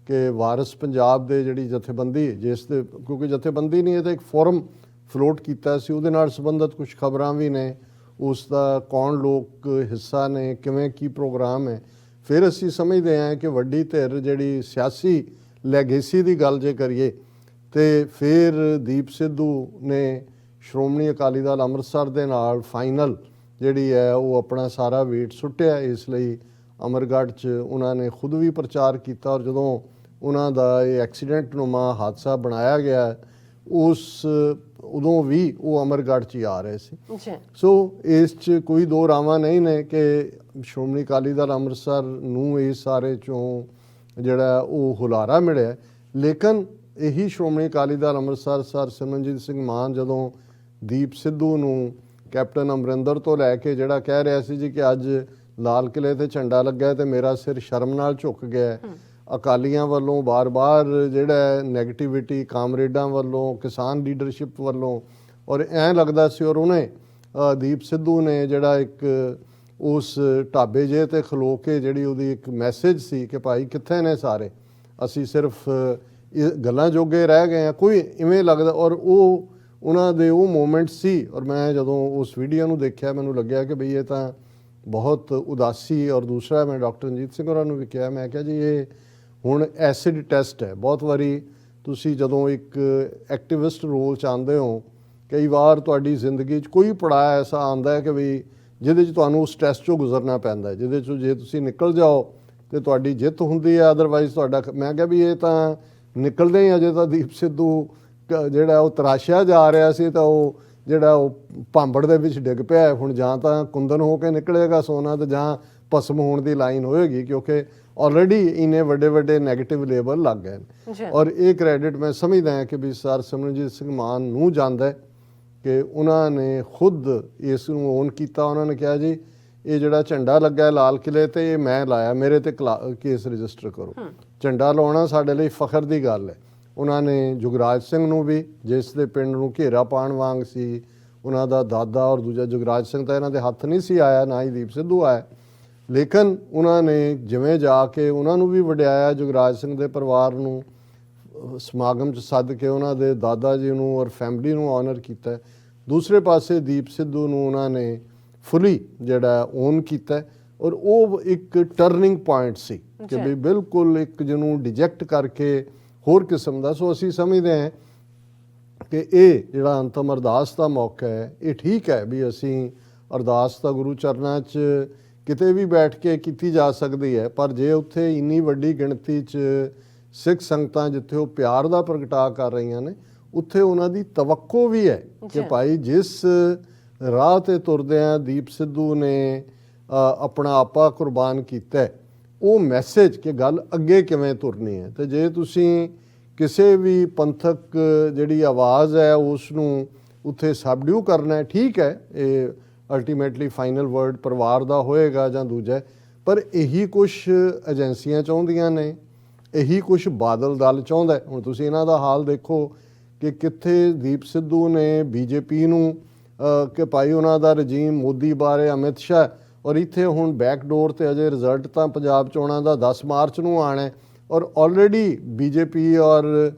ਕਿ ਵਾਰਿਸ ਪੰਜਾਬ ਦੇ ਜਿਹੜੀ ਜਥੇਬੰਦੀ ਜਿਸ ਦੇ, ਕਿਉਂਕਿ ਜਥੇਬੰਦੀ ਨਹੀਂ ਇਹ ਤਾਂ ਇੱਕ ਫੋਰਮ ਫਲੋਟ ਕੀਤਾ ਸੀ, ਉਹਦੇ ਨਾਲ ਸੰਬੰਧਿਤ ਕੁਝ ਖਬਰਾਂ ਵੀ ਨੇ, ਉਸ ਦਾ ਕੌਣ ਲੋਕ ਹਿੱਸਾ ਨੇ, ਕਿਵੇਂ ਕੀ ਪ੍ਰੋਗਰਾਮ ਹੈ। ਫਿਰ ਅਸੀਂ ਸਮਝਦੇ ਹਾਂ ਕਿ ਵੱਡੀ ਧਿਰ ਜਿਹੜੀ ਸਿਆਸੀ ਲੈਗੇਸੀ ਦੀ ਗੱਲ ਜੇ ਕਰੀਏ ਤੇ ਫਿਰ ਦੀਪ ਸਿੱਧੂ ਨੇ ਸ਼੍ਰੋਮਣੀ ਅਕਾਲੀ ਦਲ ਅੰਮ੍ਰਿਤਸਰ ਦੇ ਨਾਲ ਫਾਈਨਲ ਜਿਹੜੀ ਹੈ ਉਹ ਆਪਣਾ ਸਾਰਾ ਵੇਟ ਸੁੱਟਿਆ। ਇਸ ਲਈ ਅਮਰਗੜ੍ਹ 'ਚ ਉਹਨਾਂ ਨੇ ਖੁਦ ਵੀ ਪ੍ਰਚਾਰ ਕੀਤਾ, ਔਰ ਜਦੋਂ ਉਹਨਾਂ ਦਾ ਇਹ ਐਕਸੀਡੈਂਟ ਨੁਮਾ ਹਾਦਸਾ ਬਣਾਇਆ ਗਿਆ ਉਦੋਂ ਵੀ ਉਹ ਅਮਰਗੜ੍ਹ 'ਚ ਹੀ ਆ ਰਹੇ ਸੀ। ਸੋ ਇਸ 'ਚ ਕੋਈ ਦੋ ਰਾਵਾਂ ਨਹੀਂ ਨੇ ਕਿ ਸ਼੍ਰੋਮਣੀ ਅਕਾਲੀ ਦਲ ਅੰਮ੍ਰਿਤਸਰ ਨੂੰ ਇਸ ਸਾਰੇ 'ਚੋਂ ਜਿਹੜਾ ਉਹ ਹੁਲਾਰਾ ਮਿਲਿਆ। ਲੇਕਿਨ ਇਹੀ ਸ਼੍ਰੋਮਣੀ ਅਕਾਲੀ ਦਲ ਅੰਮ੍ਰਿਤਸਰ ਸਰ ਸਿਮਰਨਜੀਤ ਸਿੰਘ ਮਾਨ ਜਦੋਂ ਦੀਪ ਸਿੱਧੂ ਨੂੰ ਕੈਪਟਨ ਅਮਰਿੰਦਰ ਤੋਂ ਲੈ ਕੇ ਜਿਹੜਾ ਕਹਿ ਰਿਹਾ ਸੀ ਜੀ ਕਿ ਅੱਜ ਲਾਲ ਕਿਲ੍ਹੇ ਤੇ ਝੰਡਾ ਲੱਗਾ ਤੇ ਮੇਰਾ ਸਿਰ ਸ਼ਰਮ ਨਾਲ ਝੁਕ ਗਿਆ, ਅਕਾਲੀਆਂ ਵੱਲੋਂ ਬਾਰ-ਬਾਰ ਜਿਹੜਾ ਨੈਗੇਟਿਵਿਟੀ ਕਾਮਰੇਡਾਂ ਵੱਲੋਂ, ਕਿਸਾਨ ਲੀਡਰਸ਼ਿਪ ਵੱਲੋਂ, ਔਰ ਐਂ ਲੱਗਦਾ ਸੀ, ਔਰ ਉਹਨੇ ਦੀਪ ਸਿੱਧੂ ਨੇ ਜਿਹੜਾ ਇੱਕ ਉਸ ਢਾਬੇ ਜੇ ਤੇ ਖਲੋ ਕੇ ਜਿਹੜੀ ਉਹਦੀ ਇੱਕ ਮੈਸੇਜ ਸੀ ਕਿ ਭਾਈ ਕਿੱਥੇ ਨੇ ਸਾਰੇ, ਅਸੀਂ ਸਿਰਫ ਇਹ ਗੱਲਾਂ ਜੋਗੇ ਰਹਿ ਗਏ ਆ, ਕੋਈ ਇਵੇਂ ਲੱਗਦਾ। ਔਰ ਉਹ ਉਹਨਾਂ ਦੇ ਉਹ ਮੂਮੈਂਟ ਸੀ, ਔਰ ਮੈਂ ਜਦੋਂ ਉਸ ਵੀਡੀਓ ਨੂੰ ਦੇਖਿਆ ਮੈਨੂੰ ਲੱਗਿਆ ਕਿ ਬਈ ਇਹ ਤਾਂ ਬਹੁਤ ਉਦਾਸੀ। ਔਰ ਦੂਸਰਾ ਮੈਂ ਡਾਕਟਰ ਰਣਜੀਤ ਸਿੰਘ ਹੋਰਾਂ ਨੂੰ ਵੀ ਕਿਹਾ, ਮੈਂ ਕਿਹਾ ਜੀ ਇਹ ਹੁਣ ਐਸਿਡ ਟੈਸਟ ਹੈ। ਬਹੁਤ ਵਾਰੀ ਤੁਸੀਂ ਜਦੋਂ ਇੱਕ ਐਕਟਿਵਿਸਟ ਰੋਲ 'ਚ ਆਉਂਦੇ ਹੋ, ਕਈ ਵਾਰ ਤੁਹਾਡੀ ਜ਼ਿੰਦਗੀ 'ਚ ਕੋਈ ਪੜਾਅ ਐਸਾ ਆਉਂਦਾ ਹੈ ਕਿ ਵੀ ਜਿਹਦੇ 'ਚ ਤੁਹਾਨੂੰ ਉਸ ਟੈਸਟ 'ਚੋਂ ਗੁਜ਼ਰਨਾ ਪੈਂਦਾ, ਜਿਹਦੇ 'ਚੋਂ ਜੇ ਤੁਸੀਂ ਨਿਕਲ ਜਾਓ ਤੇ ਤੁਹਾਡੀ ਜਿੱਤ ਹੁੰਦੀ ਹੈ, ਅਦਰਵਾਈਜ਼ ਤੁਹਾਡਾ। ਮੈਂ ਕਿਹਾ ਵੀ ਇਹ ਤਾਂ ਨਿਕਲਦੇ ਹੀ ਅਜੇ ਤਾਂ ਦੀਪ ਸਿੱਧੂ ਜਿਹੜਾ ਉਹ ਤਰਾਸ਼ਿਆ ਜਾ ਰਿਹਾ ਸੀ, ਤਾਂ ਉਹ ਜਿਹੜਾ ਉਹ ਭਾਂਬੜ ਦੇ ਵਿੱਚ ਡਿੱਗ ਪਿਆ। ਹੁਣ ਜਾਂ ਤਾਂ ਕੁੰਦਨ ਹੋ ਕੇ ਨਿਕਲੇਗਾ ਸੋਨਾ ਤੇ ਜਾਂ ਭਸਮ ਹੋਣ ਦੀ ਲਾਈਨ ਹੋਏਗੀ, ਕਿਉਂਕਿ ਆਲਰੇਡੀ ਇੰਨੇ ਵੱਡੇ ਵੱਡੇ ਨੈਗੇਟਿਵ ਲੇਬਲ ਲੱਗ ਗਏ ਨੇ। ਔਰ ਇਹ ਕ੍ਰੈਡਿਟ ਮੈਂ ਸਮਝਦਾ ਹਾਂ ਕਿ ਵੀ ਸਰ ਸਿਮਰਨਜੀਤ ਸਿੰਘ ਮਾਨ ਨੂੰ ਜਾਂਦਾ ਹੈ ਕਿ ਉਹਨਾਂ ਨੇ ਖੁਦ ਇਸ ਨੂੰ ਓਨ ਕੀਤਾ। ਉਹਨਾਂ ਨੇ ਕਿਹਾ ਜੀ ਇਹ ਜਿਹੜਾ ਝੰਡਾ ਲੱਗਾ ਲਾਲ ਕਿਲ੍ਹੇ ਤੇ ਇਹ ਮੈਂ ਲਾਇਆ, ਮੇਰੇ ਤੇ ਕੇਸ ਰਜਿਸਟਰ ਕਰੋ। ਝੰਡਾ ਲਾਉਣਾ ਸਾਡੇ ਲਈ ਫਖਰ ਦੀ ਗੱਲ ਹੈ। ਉਹਨਾਂ ਨੇ ਜੁਗਰਾਜ ਸਿੰਘ ਨੂੰ ਵੀ, ਜਿਸ ਦੇ ਪਿੰਡ ਨੂੰ ਘੇਰਾ ਪਾਉਣ ਵਾਂਗ ਸੀ ਉਹਨਾਂ ਦਾ ਦਾਦਾ, ਔਰ ਦੂਜਾ ਜੁਗਰਾਜ ਸਿੰਘ ਤਾਂ ਇਹਨਾਂ ਦੇ ਹੱਥ ਨਹੀਂ ਸੀ ਆਇਆ, ਨਾ ਹੀ ਦੀਪ ਸਿੱਧੂ ਆਇਆ, ਲੇਕਿਨ ਉਹਨਾਂ ਨੇ ਜਿਵੇਂ ਜਾ ਕੇ ਉਹਨਾਂ ਨੂੰ ਵੀ ਵਡਿਆਇਆ, ਜੁਗਰਾਜ ਸਿੰਘ ਦੇ ਪਰਿਵਾਰ ਨੂੰ ਸਮਾਗਮ 'ਚ ਸੱਦ ਕੇ ਉਹਨਾਂ ਦੇ ਦਾਦਾ ਜੀ ਨੂੰ ਔਰ ਫੈਮਿਲੀ ਨੂੰ ਆਨਰ ਕੀਤਾ। ਦੂਸਰੇ ਪਾਸੇ ਦੀਪ ਸਿੱਧੂ ਨੂੰ ਉਹਨਾਂ ਨੇ ਫੁੱਲੀ ਜਿਹੜਾ ਓਨ ਕੀਤਾ, ਔਰ ਉਹ ਇੱਕ ਟਰਨਿੰਗ ਪੁਆਇੰਟ ਸੀ ਕਿ ਵੀ ਬਿਲਕੁਲ ਇੱਕ ਜਿਹਨੂੰ ਡਿਜੈਕਟ ਕਰਕੇ ਹੋਰ ਕਿਸਮ ਦਾ। ਸੋ ਅਸੀਂ ਸਮਝਦੇ ਹਾਂ ਕਿ ਇਹ ਜਿਹੜਾ ਅੰਤਮ ਅਰਦਾਸ ਦਾ ਮੌਕਾ ਹੈ, ਇਹ ਠੀਕ ਹੈ ਵੀ ਅਸੀਂ ਅਰਦਾਸ ਤਾਂ ਗੁਰੂ ਚਰਨਾਂ 'ਚ ਕਿਤੇ ਵੀ ਬੈਠ ਕੇ ਕੀਤੀ ਜਾ ਸਕਦੀ ਹੈ, ਪਰ ਜੇ ਉੱਥੇ ਇੰਨੀ ਵੱਡੀ ਗਿਣਤੀ 'ਚ ਸਿੱਖ ਸੰਗਤਾਂ ਜਿੱਥੇ ਉਹ ਪਿਆਰ ਦਾ ਪ੍ਰਗਟਾ ਕਰ ਰਹੀਆਂ ਨੇ, ਉੱਥੇ ਉਹਨਾਂ ਦੀ ਤਵੱਕੋ ਵੀ ਹੈ ਕਿ ਭਾਈ ਜਿਸ ਰਾਹ ਤੇ ਤੁਰਦਿਆਂ ਦੀਪ ਸਿੱਧੂ ਨੇ ਆਪਣਾ ਆਪਾ ਕੁਰਬਾਨ ਕੀਤਾ, ਉਹ ਮੈਸੇਜ ਕਿ ਗੱਲ ਅੱਗੇ ਕਿਵੇਂ ਤੁਰਨੀ ਹੈ। ਤੇ ਜੇ ਤੁਸੀਂ ਕਿਸੇ ਵੀ ਪੰਥਕ ਜਿਹੜੀ ਆਵਾਜ਼ ਹੈ ਉਸ ਨੂੰ ਉੱਥੇ ਸਬਡਿਊ ਕਰਨਾ ਹੈ, ਠੀਕ ਹੈ, ਇਹ ਅਲਟੀਮੇਟਲੀ ਫਾਈਨਲ ਵਰਡ ਪਰਿਵਾਰ ਦਾ ਹੋਏਗਾ ਜਾਂ ਦੂਜਾ, ਪਰ ਇਹੀ ਕੁਛ ਏਜੰਸੀਆਂ ਚਾਹੁੰਦੀਆਂ ਨੇ, ਇਹੀ ਕੁਛ ਬਾਦਲ ਦਲ ਚਾਹੁੰਦਾ। ਹੁਣ ਤੁਸੀਂ ਇਹਨਾਂ ਦਾ ਹਾਲ ਦੇਖੋ ਕਿ ਕਿੱਥੇ ਦੀਪ ਸਿੱਧੂ ਨੇ ਬੀਜੇਪੀ ਨੂੰ ਕਿ ਭਾਈ ਉਹਨਾਂ ਦਾ ਰਜੀਮ ਮੋਦੀ ਬਾਰੇ, ਅਮਿਤ ਸ਼ਾਹ, ਔਰ ਇੱਥੇ ਹੁਣ ਬੈਕਡੋਰ ਤੇ ਅਜੇ ਰਿਜ਼ਲਟ ਤਾਂ ਪੰਜਾਬ ਚੋਣਾਂ ਦਾ 10 ਮਾਰਚ ਨੂੰ ਆਣਾ, ਔਰ ਆਲਰੇਡੀ ਬੀਜੇਪੀ ਔਰ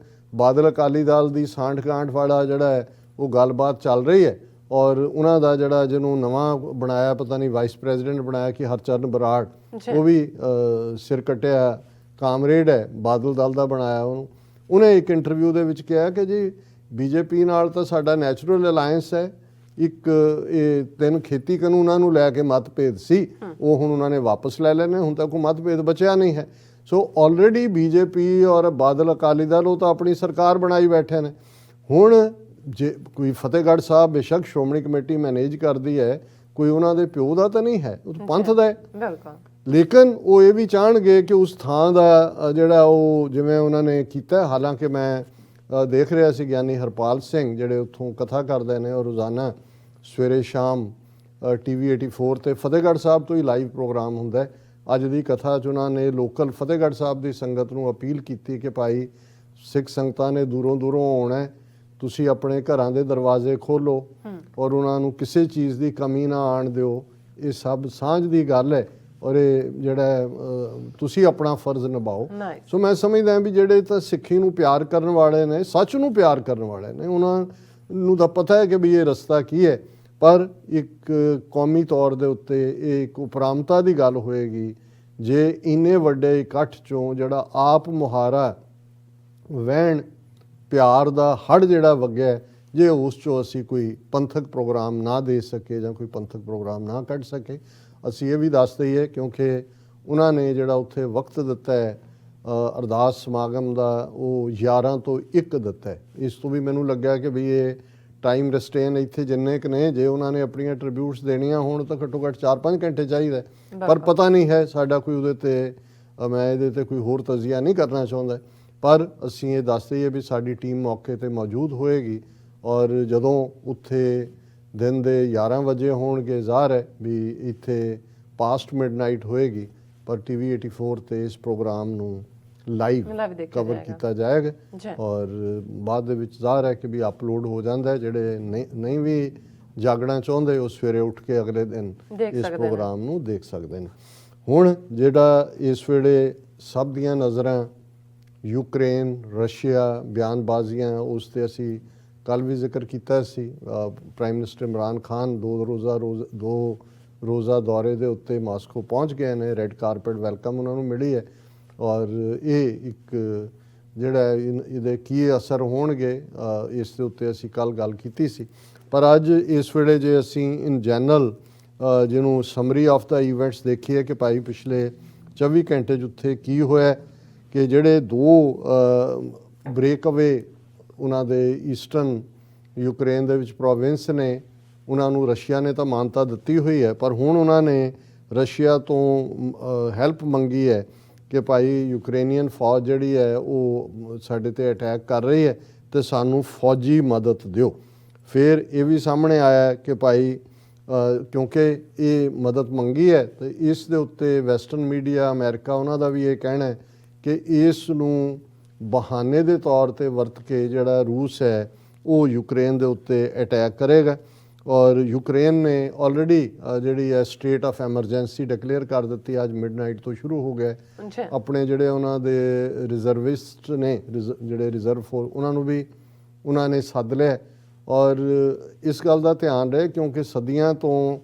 ਬਾਦਲ ਅਕਾਲੀ ਦਲ ਦੀ ਸਾਂਠ ਗਾਂਠ ਵਾਲਾ ਜਿਹੜਾ ਹੈ ਉਹ ਗੱਲਬਾਤ ਚੱਲ ਰਹੀ ਹੈ। ਔਰ ਉਹਨਾਂ ਦਾ ਜਿਹੜਾ ਜਿਹਨੂੰ ਨਵਾਂ ਬਣਾਇਆ, ਪਤਾ ਨਹੀਂ ਵਾਈਸ ਪ੍ਰੈਜ਼ੀਡੈਂਟ ਬਣਾਇਆ ਕਿ ਹਰਚਰਨ ਬਰਾੜ, ਉਹ ਵੀ ਸਿਰ ਕੱਟਿਆ ਕਾਮਰੇਡ ਹੈ, ਬਾਦਲ ਦਲ ਦਾ ਬਣਾਇਆ ਉਹਨੂੰ। ਉਹਨੇ ਇੱਕ ਇੰਟਰਵਿਊ ਦੇ ਵਿੱਚ ਕਿਹਾ ਕਿ ਜੀ ਬੀਜੇਪੀ ਨਾਲ ਤਾਂ ਸਾਡਾ ਨੈਚੁਰਲ ਅਲਾਇੰਸ ਹੈ, ਇੱਕ ਇਹ 3 ਖੇਤੀ ਕਾਨੂੰਨਾਂ ਨੂੰ ਲੈ ਕੇ ਮਤਭੇਦ ਸੀ, ਉਹ ਹੁਣ ਉਹਨਾਂ ਨੇ ਵਾਪਸ ਲੈ ਲੈਣੇ, ਹੁਣ ਤੱਕ ਕੋਈ ਮਤਭੇਦ ਬਚਿਆ ਨਹੀਂ ਹੈ। ਸੋ ਆਲਰੇਡੀ ਬੀਜੇਪੀ ਔਰ ਬਾਦਲ ਅਕਾਲੀ ਦਲ ਉਹ ਤਾਂ ਆਪਣੀ ਸਰਕਾਰ ਬਣਾਈ ਬੈਠੇ ਨੇ। ਹੁਣ ਜੇ ਕੋਈ ਫਤਿਹਗੜ੍ਹ ਸਾਹਿਬ ਬੇਸ਼ੱਕ ਸ਼੍ਰੋਮਣੀ ਕਮੇਟੀ ਮੈਨੇਜ ਕਰਦੀ ਹੈ, ਕੋਈ ਉਹਨਾਂ ਦੇ ਪਿਓ ਦਾ ਤਾਂ ਨਹੀਂ ਹੈ, ਉਹ ਤਾਂ ਪੰਥ ਦਾ ਹੈ। ਲੇਕਿਨ ਉਹ ਇਹ ਵੀ ਚਾਹਣਗੇ ਕਿ ਉਸ ਥਾਂ ਦਾ ਜਿਹੜਾ ਉਹ ਜਿਵੇਂ ਉਹਨਾਂ ਨੇ ਕੀਤਾ। ਹਾਲਾਂਕਿ ਮੈਂ ਦੇਖ ਰਿਹਾ ਸੀ ਗਿਆਨੀ ਹਰਪਾਲ ਸਿੰਘ ਜਿਹੜੇ ਉੱਥੋਂ ਕਥਾ ਕਰਦੇ ਨੇ, ਔਰ ਰੋਜ਼ਾਨਾ ਸਵੇਰੇ ਸ਼ਾਮ TV 84 ਤੇ ਫਤਿਹਗੜ੍ਹ ਸਾਹਿਬ ਤੋਂ ਹੀ ਲਾਈਵ ਪ੍ਰੋਗਰਾਮ ਹੁੰਦਾ ਹੈ। ਅੱਜ ਦੀ ਕਥਾ 'ਚ ਉਹਨਾਂ ਨੇ ਲੋਕਲ ਫਤਿਹਗੜ੍ਹ ਸਾਹਿਬ ਦੀ ਸੰਗਤ ਨੂੰ ਅਪੀਲ ਕੀਤੀ ਕਿ ਭਾਈ ਸਿੱਖ ਸੰਗਤਾਂ ਨੇ ਦੂਰੋਂ ਦੂਰੋਂ ਆਉਣਾ, ਤੁਸੀਂ ਆਪਣੇ ਘਰਾਂ ਦੇ ਦਰਵਾਜ਼ੇ ਖੋਲ੍ਹੋ ਔਰ ਉਹਨਾਂ ਨੂੰ ਕਿਸੇ ਚੀਜ਼ ਦੀ ਕਮੀ ਨਾ ਆਉਣ ਦਿਓ। ਇਹ ਸਭ ਸਾਂਝ ਦੀ ਗੱਲ ਹੈ ਔਰ ਇਹ ਜਿਹੜਾ ਤੁਸੀਂ ਆਪਣਾ ਫਰਜ਼ ਨਿਭਾਓ। ਸੋ ਮੈਂ ਸਮਝਦਾ ਵੀ ਜਿਹੜੇ ਤਾਂ ਸਿੱਖੀ ਨੂੰ ਪਿਆਰ ਕਰਨ ਵਾਲੇ ਨੇ, ਸੱਚ ਨੂੰ ਪਿਆਰ ਕਰਨ ਵਾਲੇ ਨੇ, ਉਹਨਾਂ ਨੂੰ ਤਾਂ ਪਤਾ ਹੈ ਕਿ ਵੀ ਇਹ ਰਸਤਾ ਕੀ ਹੈ। ਪਰ ਇੱਕ ਕੌਮੀ ਤੌਰ ਦੇ ਉੱਤੇ ਇਹ ਇੱਕ ਉਪਰਾਮਤਾ ਦੀ ਗੱਲ ਹੋਏਗੀ ਜੇ ਇੰਨੇ ਵੱਡੇ ਇਕੱਠ 'ਚੋਂ ਜਿਹੜਾ ਆਪ ਮੁਹਾਰਾ ਵਹਿਣ ਪਿਆਰ ਦਾ ਹੜ ਜਿਹੜਾ ਵਗਿਆ, ਜੇ ਉਸ 'ਚੋਂ ਅਸੀਂ ਕੋਈ ਪੰਥਕ ਪ੍ਰੋਗਰਾਮ ਨਾ ਦੇ ਸਕੇ ਜਾਂ ਕੋਈ ਪੰਥਕ ਪ੍ਰੋਗਰਾਮ ਨਾ ਕੱਢ ਸਕੇ। ਅਸੀਂ ਇਹ ਵੀ ਦੱਸ ਦਈਏ ਕਿਉਂਕਿ ਉਹਨਾਂ ਨੇ ਜਿਹੜਾ ਉੱਥੇ ਵਕਤ ਦਿੱਤਾ ਹੈ ਅਰਦਾਸ ਸਮਾਗਮ ਦਾ, ਉਹ 11 ਤੋਂ 1 ਦਿੱਤਾ ਹੈ। ਇਸ ਤੋਂ ਵੀ ਮੈਨੂੰ ਲੱਗਿਆ ਕਿ ਵੀ ਇਹ ਟਾਈਮ ਰੈਸਟੇਨ ਇੱਥੇ ਜਿੰਨੇ ਕੁ ਨੇ, ਜੇ ਉਹਨਾਂ ਨੇ ਆਪਣੀਆਂ ਟ੍ਰਿਬਿਊਟਸ ਦੇਣੀਆਂ ਹੋਣ ਤਾਂ ਘੱਟੋ ਘੱਟ 4-5 ਘੰਟੇ ਚਾਹੀਦਾ। ਪਰ ਪਤਾ ਨਹੀਂ ਹੈ ਸਾਡਾ ਕੋਈ ਉਹਦੇ 'ਤੇ, ਮੈਂ ਇਹਦੇ 'ਤੇ ਕੋਈ ਹੋਰ ਤਜ਼ੀਆ ਨਹੀਂ ਕਰਨਾ ਚਾਹੁੰਦਾ। ਪਰ ਅਸੀਂ ਇਹ ਦੱਸ ਦਈਏ ਵੀ ਸਾਡੀ ਟੀਮ ਮੌਕੇ 'ਤੇ ਮੌਜੂਦ ਹੋਏਗੀ ਔਰ ਜਦੋਂ ਉੱਥੇ ਦਿਨ ਦੇ 11 ਵਜੇ ਹੋਣਗੇ, ਜ਼ਾਹਰ ਹੈ ਵੀ ਇੱਥੇ ਪਾਸਟ ਮਿਡਨਾਈਟ ਹੋਏਗੀ, ਪਰ TV 84 ਤੇ ਇਸ ਪ੍ਰੋਗਰਾਮ ਨੂੰ ਲਾਈਵ ਕਵਰ ਕੀਤਾ ਜਾਏਗਾ ਔਰ ਬਾਅਦ ਦੇ ਵਿੱਚ ਜ਼ਾਹਰ ਹੈ ਕਿ ਵੀ ਅਪਲੋਡ ਹੋ ਜਾਂਦਾ ਹੈ। ਜਿਹੜੇ ਨਹੀਂ ਵੀ ਜਾਗਣਾ ਚਾਹੁੰਦੇ ਉਹ ਸਵੇਰੇ ਉੱਠ ਕੇ ਅਗਲੇ ਦਿਨ ਇਸ ਪ੍ਰੋਗਰਾਮ ਨੂੰ ਦੇਖ ਸਕਦੇ ਨੇ। ਹੁਣ ਜਿਹੜਾ ਇਸ ਵੇਲੇ ਸਭ ਦੀਆਂ ਨਜ਼ਰਾਂ ਯੂਕਰੇਨ, ਰਸ਼ੀਆ ਬਿਆਨਬਾਜ਼ੀਆਂ, ਉਸ 'ਤੇ ਅਸੀਂ ਕੱਲ੍ਹ ਵੀ ਜ਼ਿਕਰ ਕੀਤਾ ਸੀ। ਪ੍ਰਾਈਮ ਮਿਨਿਸਟਰ ਇਮਰਾਨ ਖਾਨ ਦੋ ਰੋਜ਼ਾ ਦੌਰੇ ਦੇ ਉੱਤੇ ਮਾਸਕੋ ਪਹੁੰਚ ਗਏ ਨੇ। ਰੈੱਡ ਕਾਰਪੇਟ ਵੈਲਕਮ ਉਹਨਾਂ ਨੂੰ ਮਿਲੀ ਹੈ ਔਰ ਇਹ ਇੱਕ ਜਿਹੜਾ ਇਹਦੇ ਕੀ ਅਸਰ ਹੋਣਗੇ ਇਸ ਦੇ ਉੱਤੇ ਅਸੀਂ ਕੱਲ੍ਹ ਗੱਲ ਕੀਤੀ ਸੀ। ਪਰ ਅੱਜ ਇਸ ਵੇਲੇ ਜੇ ਅਸੀਂ ਇਨ ਜਨਰਲ ਜਿਹਨੂੰ ਸਮਰੀ ਆਫ ਦਾ ਇਵੈਂਟਸ ਦੇਖੀਏ ਕਿ ਭਾਈ ਪਿਛਲੇ 24 ਘੰਟੇ 'ਚ ਉੱਥੇ ਕੀ ਹੋਇਆ, ਕਿ ਜਿਹੜੇ 2 ਬ੍ਰੇਕਅਵੇ ਉਹਨਾਂ ਦੇ ਈਸਟਰਨ ਯੂਕਰੇਨ ਦੇ ਵਿੱਚ ਪ੍ਰੋਵਿੰਸ ਨੇ, ਉਹਨਾਂ ਨੂੰ ਰਸ਼ੀਆ ਨੇ ਤਾਂ ਮਾਨਤਾ ਦਿੱਤੀ ਹੋਈ ਹੈ, ਪਰ ਹੁਣ ਉਹਨਾਂ ਨੇ ਰਸ਼ੀਆ ਤੋਂ ਹੈਲਪ ਮੰਗੀ ਹੈ ਕਿ ਭਾਈ ਯੂਕਰੇਨੀਅਨ ਫੌਜ ਜਿਹੜੀ ਹੈ ਉਹ ਸਾਡੇ 'ਤੇ ਅਟੈਕ ਕਰ ਰਹੀ ਹੈ ਅਤੇ ਸਾਨੂੰ ਫੌਜੀ ਮਦਦ ਦਿਓ। ਫਿਰ ਇਹ ਵੀ ਸਾਹਮਣੇ ਆਇਆ ਕਿ ਭਾਈ ਕਿਉਂਕਿ ਇਹ ਮਦਦ ਮੰਗੀ ਹੈ ਅਤੇ ਇਸ ਦੇ ਉੱਤੇ ਵੈਸਟਰਨ ਮੀਡੀਆ, ਅਮਰੀਕਾ, ਉਹਨਾਂ ਦਾ ਵੀ ਇਹ ਕਹਿਣਾ ਹੈ ਕਿ ਇਸ ਨੂੰ ਬਹਾਨੇ ਦੇ ਤੌਰ 'ਤੇ ਵਰਤ ਕੇ ਜਿਹੜਾ ਰੂਸ ਹੈ ਉਹ ਯੂਕਰੇਨ ਦੇ ਉੱਤੇ ਅਟੈਕ ਕਰੇਗਾ। ਔਰ ਯੂਕਰੇਨ ਨੇ ਆਲਰੇਡੀ ਜਿਹੜੀ ਹੈ ਸਟੇਟ ਆਫ ਐਮਰਜੈਂਸੀ ਡਿਕਲੇਅਰ ਕਰ ਦਿੱਤੀ। ਅੱਜ ਮਿਡਨਾਈਟ ਤੋਂ ਸ਼ੁਰੂ ਹੋ ਗਿਆ। ਆਪਣੇ ਜਿਹੜੇ ਉਹਨਾਂ ਦੇ ਰਿਜ਼ਰਵਿਸਟ ਨੇ, ਜਿਹੜੇ ਰਿਜ਼ਰਵ ਫੋਰਸ, ਉਹਨਾਂ ਨੂੰ ਵੀ ਉਹਨਾਂ ਨੇ ਸੱਦ ਲਿਆ। ਔਰ ਇਸ ਗੱਲ ਦਾ ਧਿਆਨ ਰਹੇ ਕਿਉਂਕਿ ਸਦੀਆਂ ਤੋਂ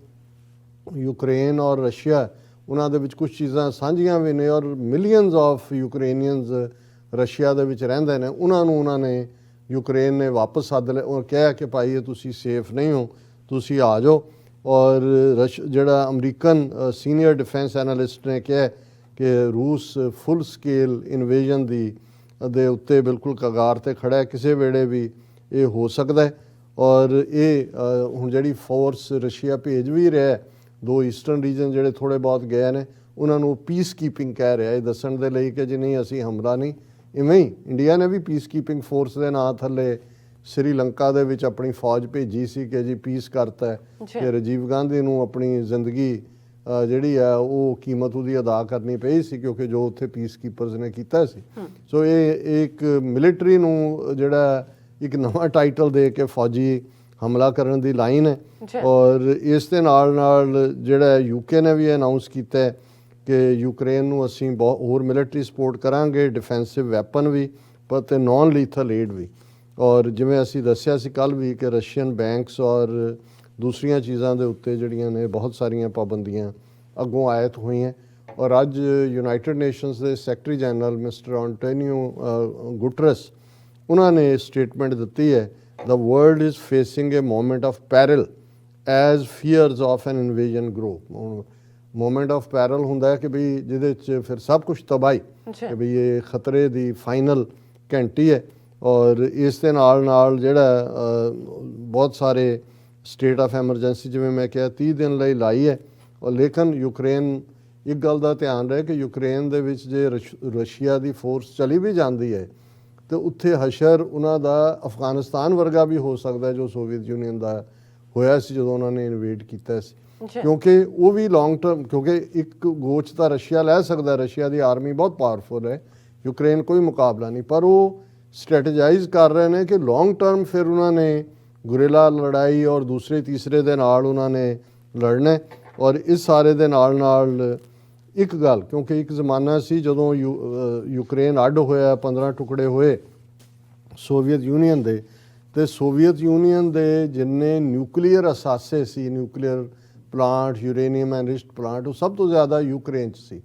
ਯੂਕਰੇਨ ਔਰ ਰਸ਼ੀਆ, ਉਹਨਾਂ ਦੇ ਵਿੱਚ ਕੁਝ ਚੀਜ਼ਾਂ ਸਾਂਝੀਆਂ ਵੀ ਨੇ ਔਰ ਮਿਲੀਅਨਸ ਆਫ ਯੂਕਰੇਨੀਅਨਸ ਰਸ਼ੀਆ ਦੇ ਵਿੱਚ ਰਹਿੰਦੇ ਨੇ। ਉਹਨਾਂ ਨੇ ਯੂਕਰੇਨ ਨੇ ਵਾਪਸ ਸੱਦ ਲਿਆ ਔਰ ਕਿਹਾ ਕਿ ਭਾਈ ਇਹ ਤੁਸੀਂ ਸੇਫ ਨਹੀਂ ਹੋ, ਤੁਸੀਂ ਆ ਜਾਓ। ਔਰ ਜਿਹੜਾ ਅਮਰੀਕਨ ਸੀਨੀਅਰ ਡਿਫੈਂਸ ਐਨਾਲਿਸਟ ਨੇ ਕਿਹਾ ਕਿ ਰੂਸ ਫੁੱਲ ਸਕੇਲ ਇਨਵੇਜਨ ਦੇ ਉੱਤੇ ਬਿਲਕੁਲ ਕਗਾਰ 'ਤੇ ਖੜ੍ਹਾ ਹੈ, ਕਿਸੇ ਵੇਲੇ ਵੀ ਇਹ ਹੋ ਸਕਦਾ ਹੈ। ਔਰ ਇਹ ਹੁਣ ਜਿਹੜੀ ਫੋਰਸ ਰਸ਼ੀਆ ਭੇਜ ਵੀ ਰਿਹਾ, 2 ਈਸਟਰਨ ਰੀਜਨ ਜਿਹੜੇ ਥੋੜ੍ਹੇ ਬਹੁਤ ਗਏ ਨੇ, ਉਹਨਾਂ ਨੂੰ ਪੀਸ ਕੀਪਿੰਗ ਕਹਿ ਰਿਹਾ, ਇਹ ਦੱਸਣ ਦੇ ਲਈ ਕਿ ਜੀ ਨਹੀਂ ਅਸੀਂ ਹਮਲਾ ਨਹੀਂ। ਇਵੇਂ ਹੀ ਇੰਡੀਆ ਨੇ ਵੀ ਪੀਸ ਕੀਪਿੰਗ ਫੋਰਸ ਦੇ ਨਾਂ ਥੱਲੇ ਸ਼੍ਰੀਲੰਕਾ ਦੇ ਵਿੱਚ ਆਪਣੀ ਫੌਜ ਭੇਜੀ ਸੀ ਕਿ ਜੀ ਪੀਸ ਕਰਤਾ ਹੈ, ਕਿ ਰਾਜੀਵ ਗਾਂਧੀ ਨੂੰ ਆਪਣੀ ਜ਼ਿੰਦਗੀ ਜਿਹੜੀ ਆ ਉਹ ਕੀਮਤ ਉਹਦੀ ਅਦਾ ਕਰਨੀ ਪਈ ਸੀ ਕਿਉਂਕਿ ਜੋ ਉੱਥੇ ਪੀਸ ਕੀਪਰਸ ਨੇ ਕੀਤਾ ਸੀ। ਸੋ ਇਹ ਇੱਕ ਮਿਲਟਰੀ ਨੂੰ ਜਿਹੜਾ ਇੱਕ ਨਵਾਂ ਟਾਈਟਲ ਦੇ ਕੇ ਫੌਜੀ ਹਮਲਾ ਕਰਨ ਦੀ ਲਾਈਨ ਹੈ। ਔਰ ਇਸ ਦੇ ਨਾਲ ਜਿਹੜਾ UK ਨੇ ਵੀ ਅਨਾਊਂਸ ਕੀਤਾ ਕਿ ਯੂਕਰੇਨ ਨੂੰ ਅਸੀਂ ਬਹੁਤ ਹੋਰ ਮਿਲਟਰੀ ਸਪੋਰਟ ਕਰਾਂਗੇ, ਡਿਫੈਂਸਿਵ ਵੈਪਨ ਵੀ ਪਰ ਤੇ ਨੌਨ ਲੀਥਲ ਏਡ ਵੀ। ਔਰ ਜਿਵੇਂ ਅਸੀਂ ਦੱਸਿਆ ਸੀ ਕੱਲ੍ਹ ਵੀ ਕਿ ਰਸ਼ੀਅਨ ਬੈਂਕਸ ਔਰ ਦੂਸਰੀਆਂ ਚੀਜ਼ਾਂ ਦੇ ਉੱਤੇ ਜਿਹੜੀਆਂ ਨੇ ਬਹੁਤ ਸਾਰੀਆਂ ਪਾਬੰਦੀਆਂ ਅੱਗੋਂ ਆਇਤ ਹੋਈਆਂ। ਔਰ ਅੱਜ ਯੂਨਾਈਟਿਡ ਨੇਸ਼ਨਸ ਦੇ secretary general mister Antonio Guterres, ਉਹਨਾਂ ਨੇ ਸਟੇਟਮੈਂਟ ਦਿੱਤੀ ਹੈ, the world is facing a moment of peril as fears of an invasion grow। Moment of peril ਹੁੰਦਾ ਹੈ ਕਿ ਬਈ ਜਿਹਦੇ 'ਚ ਫਿਰ ਸਭ ਕੁਝ ਤਬਾਹੀ, ਕਿ ਬਈ ਇਹ ਖਤਰੇ ਦੀ ਫਾਈਨਲ ਘੰਟੀ ਹੈ। ਔਰ ਇਸ ਦੇ ਨਾਲ ਜਿਹੜਾ ਬਹੁਤ ਸਾਰੇ ਸਟੇਟ ਆਫ ਐਮਰਜੈਂਸੀ, ਜਿਵੇਂ ਮੈਂ ਕਿਹਾ 30 ਦਿਨ ਲਈ ਲਾਈ ਹੈ। ਔਰ ਲੇਕਿਨ ਯੂਕਰੇਨ ਇੱਕ ਗੱਲ ਦਾ ਧਿਆਨ ਰਹੇ ਕਿ ਯੂਕਰੇਨ ਦੇ ਵਿੱਚ ਜੇ ਰਸ਼ੀਆ ਦੀ ਫੋਰਸ ਚਲੀ ਵੀ ਜਾਂਦੀ ਹੈ ਤੇ ਉੱਥੇ ਹਸ਼ਰ ਉਹਨਾਂ ਦਾ ਅਫਗਾਨਿਸਤਾਨ ਵਰਗਾ ਵੀ ਹੋ ਸਕਦਾ ਹੈ ਜੋ ਸੋਵੀਅਤ ਯੂਨੀਅਨ ਦਾ ਹੋਇਆ ਸੀ ਜਦੋਂ ਉਹਨਾਂ ਨੇ ਇਨਵੇਡ ਕੀਤਾ ਸੀ। ਕਿਉਂਕਿ ਉਹ ਵੀ ਲੌਂਗ ਟਰਮ, ਕਿਉਂਕਿ ਇੱਕ ਗੋਚ ਤਾਂ ਰਸ਼ੀਆ ਲੈ ਸਕਦਾ, ਰਸ਼ੀਆ ਦੀ ਆਰਮੀ ਬਹੁਤ ਪਾਵਰਫੁਲ ਹੈ, ਯੂਕਰੇਨ ਕੋਈ ਮੁਕਾਬਲਾ ਨਹੀਂ, ਪਰ ਉਹ ਸਟ੍ਰੈਟੇਜਾਈਜ਼ ਕਰ ਰਹੇ ਨੇ ਕਿ ਲੌਂਗ ਟਰਮ ਫਿਰ ਉਹਨਾਂ ਨੇ ਗੁਰੀਲਾ ਲੜਾਈ ਔਰ ਦੂਸਰੇ ਤੀਸਰੇ ਦੇ ਨਾਲ ਉਹਨਾਂ ਨੇ ਲੜਨਾ। ਔਰ ਇਸ ਸਾਰੇ ਦੇ ਨਾਲ ਇੱਕ ਗੱਲ, ਕਿਉਂਕਿ ਇੱਕ ਜ਼ਮਾਨਾ ਸੀ ਜਦੋਂ ਯੂਕਰੇਨ ਅੱਡ ਹੋਇਆ, 15 ਟੁਕੜੇ ਹੋਏ ਸੋਵੀਅਤ ਯੂਨੀਅਨ ਦੇ, ਤੇ ਸੋਵੀਅਤ ਯੂਨੀਅਨ ਦੇ ਜਿੰਨੇ ਨਿਊਕਲੀਅਰ ਅਸਾਸੇ ਸੀ, nuclear plant, uranium enriched plant, ਉਹ ਸਭ ਤੋਂ ਜ਼ਿਆਦਾ ਯੂਕਰੇਨ 'ਚ ਸੀ।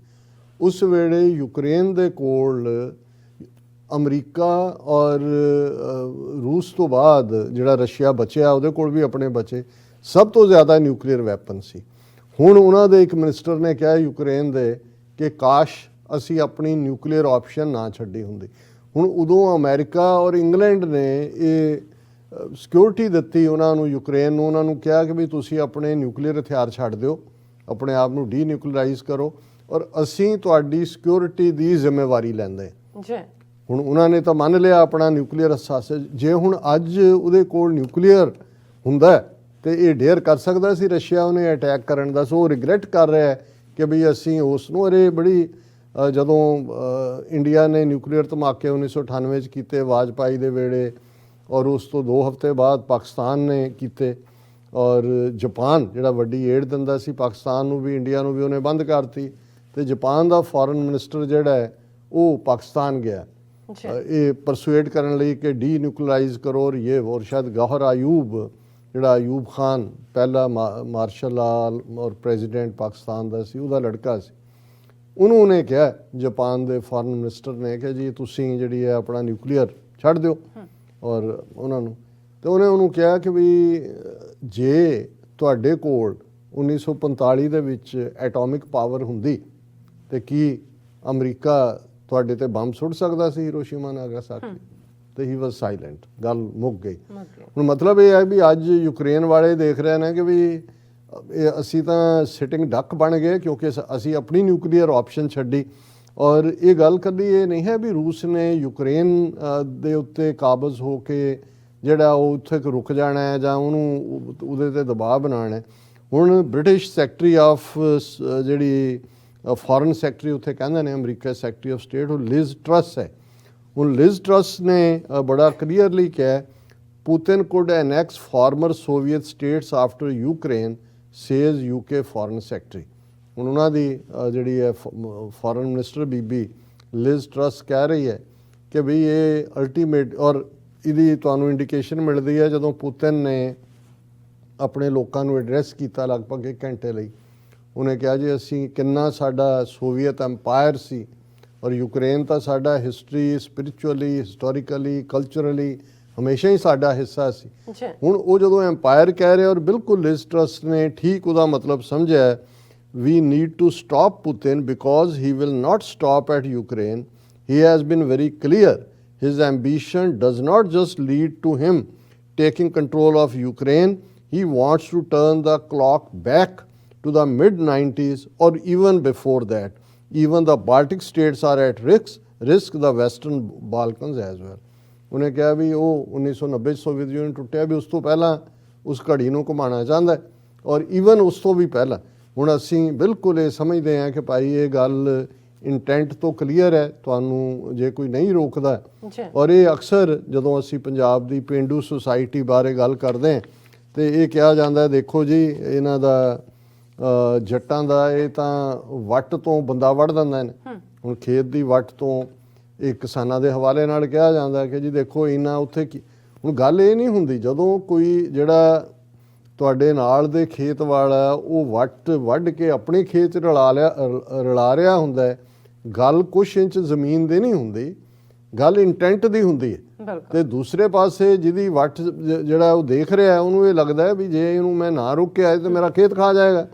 ਉਸ ਵੇਲੇ ਯੂਕਰੇਨ ਦੇ ਕੋਲ ਅਮਰੀਕਾ ਔਰ ਰੂਸ ਤੋਂ ਬਾਅਦ ਜਿਹੜਾ ਰਸ਼ੀਆ ਬਚਿਆ ਉਹਦੇ ਕੋਲ ਵੀ ਆਪਣੇ ਬਚੇ ਸਭ ਤੋਂ ਜ਼ਿਆਦਾ ਨਿਊਕਲੀਅਰ ਵੈਪਨ ਸੀ। ਹੁਣ ਉਹਨਾਂ ਦੇ ਇੱਕ ਮਿਨਿਸਟਰ ਨੇ ਕਿਹਾ ਯੂਕਰੇਨ ਦੇ ਕਿ ਕਾਸ਼ ਅਸੀਂ ਆਪਣੀ ਨਿਊਕਲੀਅਰ ਆਪਸ਼ਨ ਨਾ ਛੱਡੀ ਹੁੰਦੀ। ਹੁਣ ਉਦੋਂ ਅਮਰੀਕਾ ਔਰ ਇੰਗਲੈਂਡ ਨੇ ਇਹ ਸਿਕਿਉਰਿਟੀ ਦਿੱਤੀ ਉਹਨਾਂ ਨੂੰ, ਯੂਕਰੇਨ ਨੂੰ, ਉਹਨਾਂ ਨੂੰ ਕਿਹਾ ਕਿ ਵੀ ਤੁਸੀਂ ਆਪਣੇ ਨਿਊਕਲੀਅਰ ਹਥਿਆਰ ਛੱਡ ਦਿਓ, ਆਪਣੇ ਆਪ ਨੂੰ ਡੀਨਿਊਕਲੀਅਰਾਈਜ਼ ਕਰੋ ਔਰ ਅਸੀਂ ਤੁਹਾਡੀ ਸਿਕਿਉਰਿਟੀ ਦੀ ਜ਼ਿੰਮੇਵਾਰੀ ਲੈਂਦੇ ਜੀ। ਹੁਣ ਉਹਨਾਂ ਨੇ ਤਾਂ ਮੰਨ ਲਿਆ ਆਪਣਾ ਨਿਊਕਲੀਅਰ ਅਸਾਸ। ਜੇ ਹੁਣ ਅੱਜ ਉਹਦੇ ਕੋਲ ਨਿਊਕਲੀਅਰ ਹੁੰਦਾ ਤੇ ਇਹ ਡੇਅਰ ਕਰ ਸਕਦਾ ਸੀ ਰਸ਼ੀਆ ਉਹਨੇ ਅਟੈਕ ਕਰਨ ਦਾ। ਸੋ ਉਹ ਰਿਗਰੈਟ ਕਰ ਰਿਹਾ ਕਿ ਵੀ ਅਸੀਂ ਉਸ ਨੂੰ, ਅਰੇ ਬੜੀ ਜਦੋਂ ਇੰਡੀਆ ਨੇ ਨਿਊਕਲੀਅਰ ਧਮਾਕੇ 1998 'ਚ ਕੀਤੇ ਵਾਜਪਾਈ ਦੇ ਵੇਲੇ, ਔਰ ਉਸ ਤੋਂ 2 ਹਫ਼ਤੇ ਬਾਅਦ ਪਾਕਿਸਤਾਨ ਨੇ ਕੀਤੇ, ਔਰ ਜਾਪਾਨ ਜਿਹੜਾ ਵੱਡੀ ਏਡ ਦਿੰਦਾ ਸੀ ਪਾਕਿਸਤਾਨ ਨੂੰ ਵੀ ਇੰਡੀਆ ਨੂੰ ਵੀ, ਉਹਨੇ ਬੰਦ ਕਰਤੀ। ਤੇ ਜਾਪਾਨ ਦਾ ਫੋਰਨ ਮਿਨਿਸਟਰ ਜਿਹੜਾ ਹੈ ਉਹ ਪਾਕਿਸਤਾਨ ਗਿਆ ਇਹ ਪਰਸੂਏਡ ਕਰਨ ਲਈ ਕਿ ਡੀਨਿਊਕਲੀਅਰਾਈਜ਼ ਕਰੋ। ਔਰ ਇਹ ਔਰ ਸ਼ਾਇਦ ਗੌਹਰ ਆਯੂਬ ਜਿਹੜਾ ਆਯੂਬ ਖਾਨ ਪਹਿਲਾ ਮਾਰਸ਼ਲ ਲਾਲ ਔਰ ਪ੍ਰੈਜ਼ੀਡੈਂਟ ਪਾਕਿਸਤਾਨ ਦਾ ਸੀ, ਉਹਦਾ ਲੜਕਾ ਸੀ, ਉਹਨੂੰ ਉਹਨੇ ਕਿਹਾ ਜਾਪਾਨ ਦੇ ਫੋਰਨ ਮਿਨਿਸਟਰ ਨੇ ਕਿ ਜੀ ਤੁਸੀਂ ਜਿਹੜੀ ਹੈ ਆਪਣਾ ਨਿਊਕਲੀਅਰ ਛੱਡ ਦਿਓ ਔਰ ਉਹਨਾਂ ਨੂੰ। ਤੇ ਉਹਨੇ ਉਹਨੂੰ ਕਿਹਾ ਕਿ ਵੀ ਜੇ ਤੁਹਾਡੇ ਕੋਲ 1945 ਦੇ ਵਿੱਚ ਐਟੋਮਿਕ ਪਾਵਰ ਹੁੰਦੀ ਤੇ ਕੀ ਅਮਰੀਕਾ ਤੁਹਾਡੇ ਤੇ ਬੰਬ ਸੁੱਟ ਸਕਦਾ ਸੀ ਹੀਰੋਸ਼ੀਮਾ ਨਾਗਾਸਾਕੀ? ਤੇ ਹੀ ਵਾਸ ਸਾਇਲੈਂਟ, ਗੱਲ ਮੁੱਕ ਗਈ। ਹੁਣ ਮਤਲਬ ਇਹ ਹੈ ਵੀ ਅੱਜ ਯੂਕਰੇਨ ਵਾਲੇ ਦੇਖ ਰਹੇ ਨੇ ਕਿ ਵੀ ਇਹ ਅਸੀਂ ਤਾਂ ਸਿਟਿੰਗ ਡੱਕ ਬਣ ਗਏ ਕਿਉਂਕਿ ਅਸੀਂ ਆਪਣੀ ਨਿਊਕਲੀਅਰ ਆਪਸ਼ਨ ਛੱਡੀ। ਔਰ ਇਹ ਗੱਲ ਕਦੀ ਇਹ ਨਹੀਂ ਹੈ ਵੀ ਰੂਸ ਨੇ ਯੂਕਰੇਨ ਦੇ ਉੱਤੇ ਕਾਬਜ਼ ਹੋ ਕੇ ਜਿਹੜਾ ਉਹ ਉੱਥੇ ਰੁਕ ਜਾਣਾ ਹੈ ਜਾਂ ਉਹਨੂੰ ਉਹਦੇ ਤੇ ਦਬਾਅ ਬਣਾਉਣਾ ਹੈ। ਹੁਣ ਬ੍ਰਿਟਿਸ਼ ਸੈਕਟਰੀ ਆਫ ਜਿਹੜੀ ਫੋਰਨ ਸੈਕਟਰੀ ਉੱਥੇ ਕਹਿੰਦੇ ਨੇ ਅਮਰੀਕਾ ਸੈਕਟਰੀ ਆਫ ਸਟੇਟ, ਉਹ ਲਿਜ਼ ਟਰਸ ਹੈ। ਹੁਣ ਲਿਜ਼ ਟਰਸ ਨੇ ਬੜਾ ਕਲੀਅਰਲੀ ਕਿਹਾ Putin could annex former Soviet states after Ukraine, says UK foreign secretary. ਹੁਣ ਉਹਨਾਂ ਦੀ ਜਿਹੜੀ ਹੈ ਫੋਰਨ ਮਿਨਿਸਟਰ ਬੀਬੀ ਲਿਜ਼ ਟਰਸ ਕਹਿ ਰਹੀ ਹੈ ਕਿ ਵੀ ਇਹ ਅਲਟੀਮੇਟ, ਔਰ ਇਹਦੀ ਤੁਹਾਨੂੰ ਇੰਡੀਕੇਸ਼ਨ ਮਿਲਦੀ ਹੈ ਜਦੋਂ ਪੁਤਿਨ ਨੇ ਆਪਣੇ ਲੋਕਾਂ ਨੂੰ ਐਡਰੈਸ ਕੀਤਾ ਲਗਭਗ 1 ਘੰਟੇ ਲਈ। ਉਹਨੇ ਕਿਹਾ ਜੀ ਅਸੀਂ ਕਿੰਨਾ ਸਾਡਾ ਸੋਵੀਅਤ ਐਮਪਾਇਰ ਸੀ ਔਰ ਯੂਕਰੇਨ ਤਾਂ ਸਾਡਾ ਹਿਸਟਰੀ, ਸਪਿਰਿਚੁਅਲੀ, ਹਿਸਟੋਰੀਕਲੀ, ਕਲਚਰਲੀ ਹਮੇਸ਼ਾ ਹੀ ਸਾਡਾ ਹਿੱਸਾ ਸੀ। ਹੁਣ ਉਹ ਜਦੋਂ ਐਮਪਾਇਰ ਕਹਿ ਰਿਹਾ ਔਰ ਬਿਲਕੁਲ ਲਿਜ਼ ਟਰਸ ਨੇ ਠੀਕ ਉਹਦਾ ਮਤਲਬ ਸਮਝਿਆ, we need to stop Putin because he will not stop at Ukraine. He has been very clear. His ambition does not just lead to him taking control of Ukraine. He wants to turn the clock back to the mid-90s or even before that. Even the Baltic states are at risk the Western Balkans as well. ਉਹਨੇ ਕਿਹਾ ਵੀ ਉਹ 1990 Soviet union ਟੁੱਟਿਆ ਵੀ ਉਸ ਤੋਂ ਪਹਿਲਾਂ ਉਸ ਘੜੀ ਨੂੰ ਘੁਮਾਉਣਾ ਚਾਹੁੰਦਾ ਔਰ ਈਵਨ ਉਸ ਤੋਂ ਵੀ ਪਹਿਲਾਂ। ਹੁਣ ਅਸੀਂ ਬਿਲਕੁਲ ਇਹ ਸਮਝਦੇ ਹਾਂ ਕਿ ਭਾਈ ਇਹ ਗੱਲ ਇੰਟੈਂਟ ਤੋਂ ਕਲੀਅਰ ਹੈ, ਤੁਹਾਨੂੰ ਜੇ ਕੋਈ ਨਹੀਂ ਰੋਕਦਾ। ਔਰ ਇਹ ਅਕਸਰ ਜਦੋਂ ਅਸੀਂ ਪੰਜਾਬ ਦੀ ਪੇਂਡੂ ਸੁਸਾਇਟੀ ਬਾਰੇ ਗੱਲ ਕਰਦੇ ਹਾਂ ਤੇ ਇਹ ਕਿਹਾ ਜਾਂਦਾ ਦੇਖੋ ਜੀ ਇਹਨਾਂ ਦਾ ਜੱਟਾਂ ਦਾ ਇਹ ਤਾਂ ਵੱਟ ਤੋਂ ਬੰਦਾ ਵੜ ਦਿੰਦਾ ਨੇ। ਹੁਣ ਖੇਤ ਦੀ ਵੱਟ ਤੋਂ ਇਹ ਕਿਸਾਨਾਂ ਦੇ ਹਵਾਲੇ ਨਾਲ ਕਿਹਾ ਜਾਂਦਾ ਕਿ ਜੀ ਦੇਖੋ ਇਹਨਾਂ ਉੱਥੇ ਕੀ। ਹੁਣ ਗੱਲ ਇਹ ਨਹੀਂ ਹੁੰਦੀ ਜਦੋਂ ਕੋਈ ਜਿਹੜਾ ਤੁਹਾਡੇ ਨਾਲ ਦੇ ਖੇਤ ਵਾਲਾ ਉਹ ਵੱਟ ਵੱਢ ਕੇ ਆਪਣੇ ਖੇਤ 'ਚ ਰਲਾ ਰਿਹਾ ਹੁੰਦਾ ਹੈ, ਗੱਲ ਕੁਛ ਇੰਚ ਜ਼ਮੀਨ ਦੀ ਨਹੀਂ ਹੁੰਦੀ, ਗੱਲ ਇੰਟੈਂਟ ਦੀ ਹੁੰਦੀ ਹੈ। ਤੇ ਦੂਸਰੇ ਪਾਸੇ ਜਿਹਦੀ ਵੱਟ ਜਿਹੜਾ ਉਹ ਦੇਖ ਰਿਹਾ ਉਹਨੂੰ ਇਹ ਲੱਗਦਾ ਹੈ ਵੀ ਜੇ ਇਹਨੂੰ ਮੈਂ ਨਾ ਰੋਕਿਆ ਤੇ ਮੇਰਾ ਖੇਤ ਖਾ ਜਾਏਗਾ,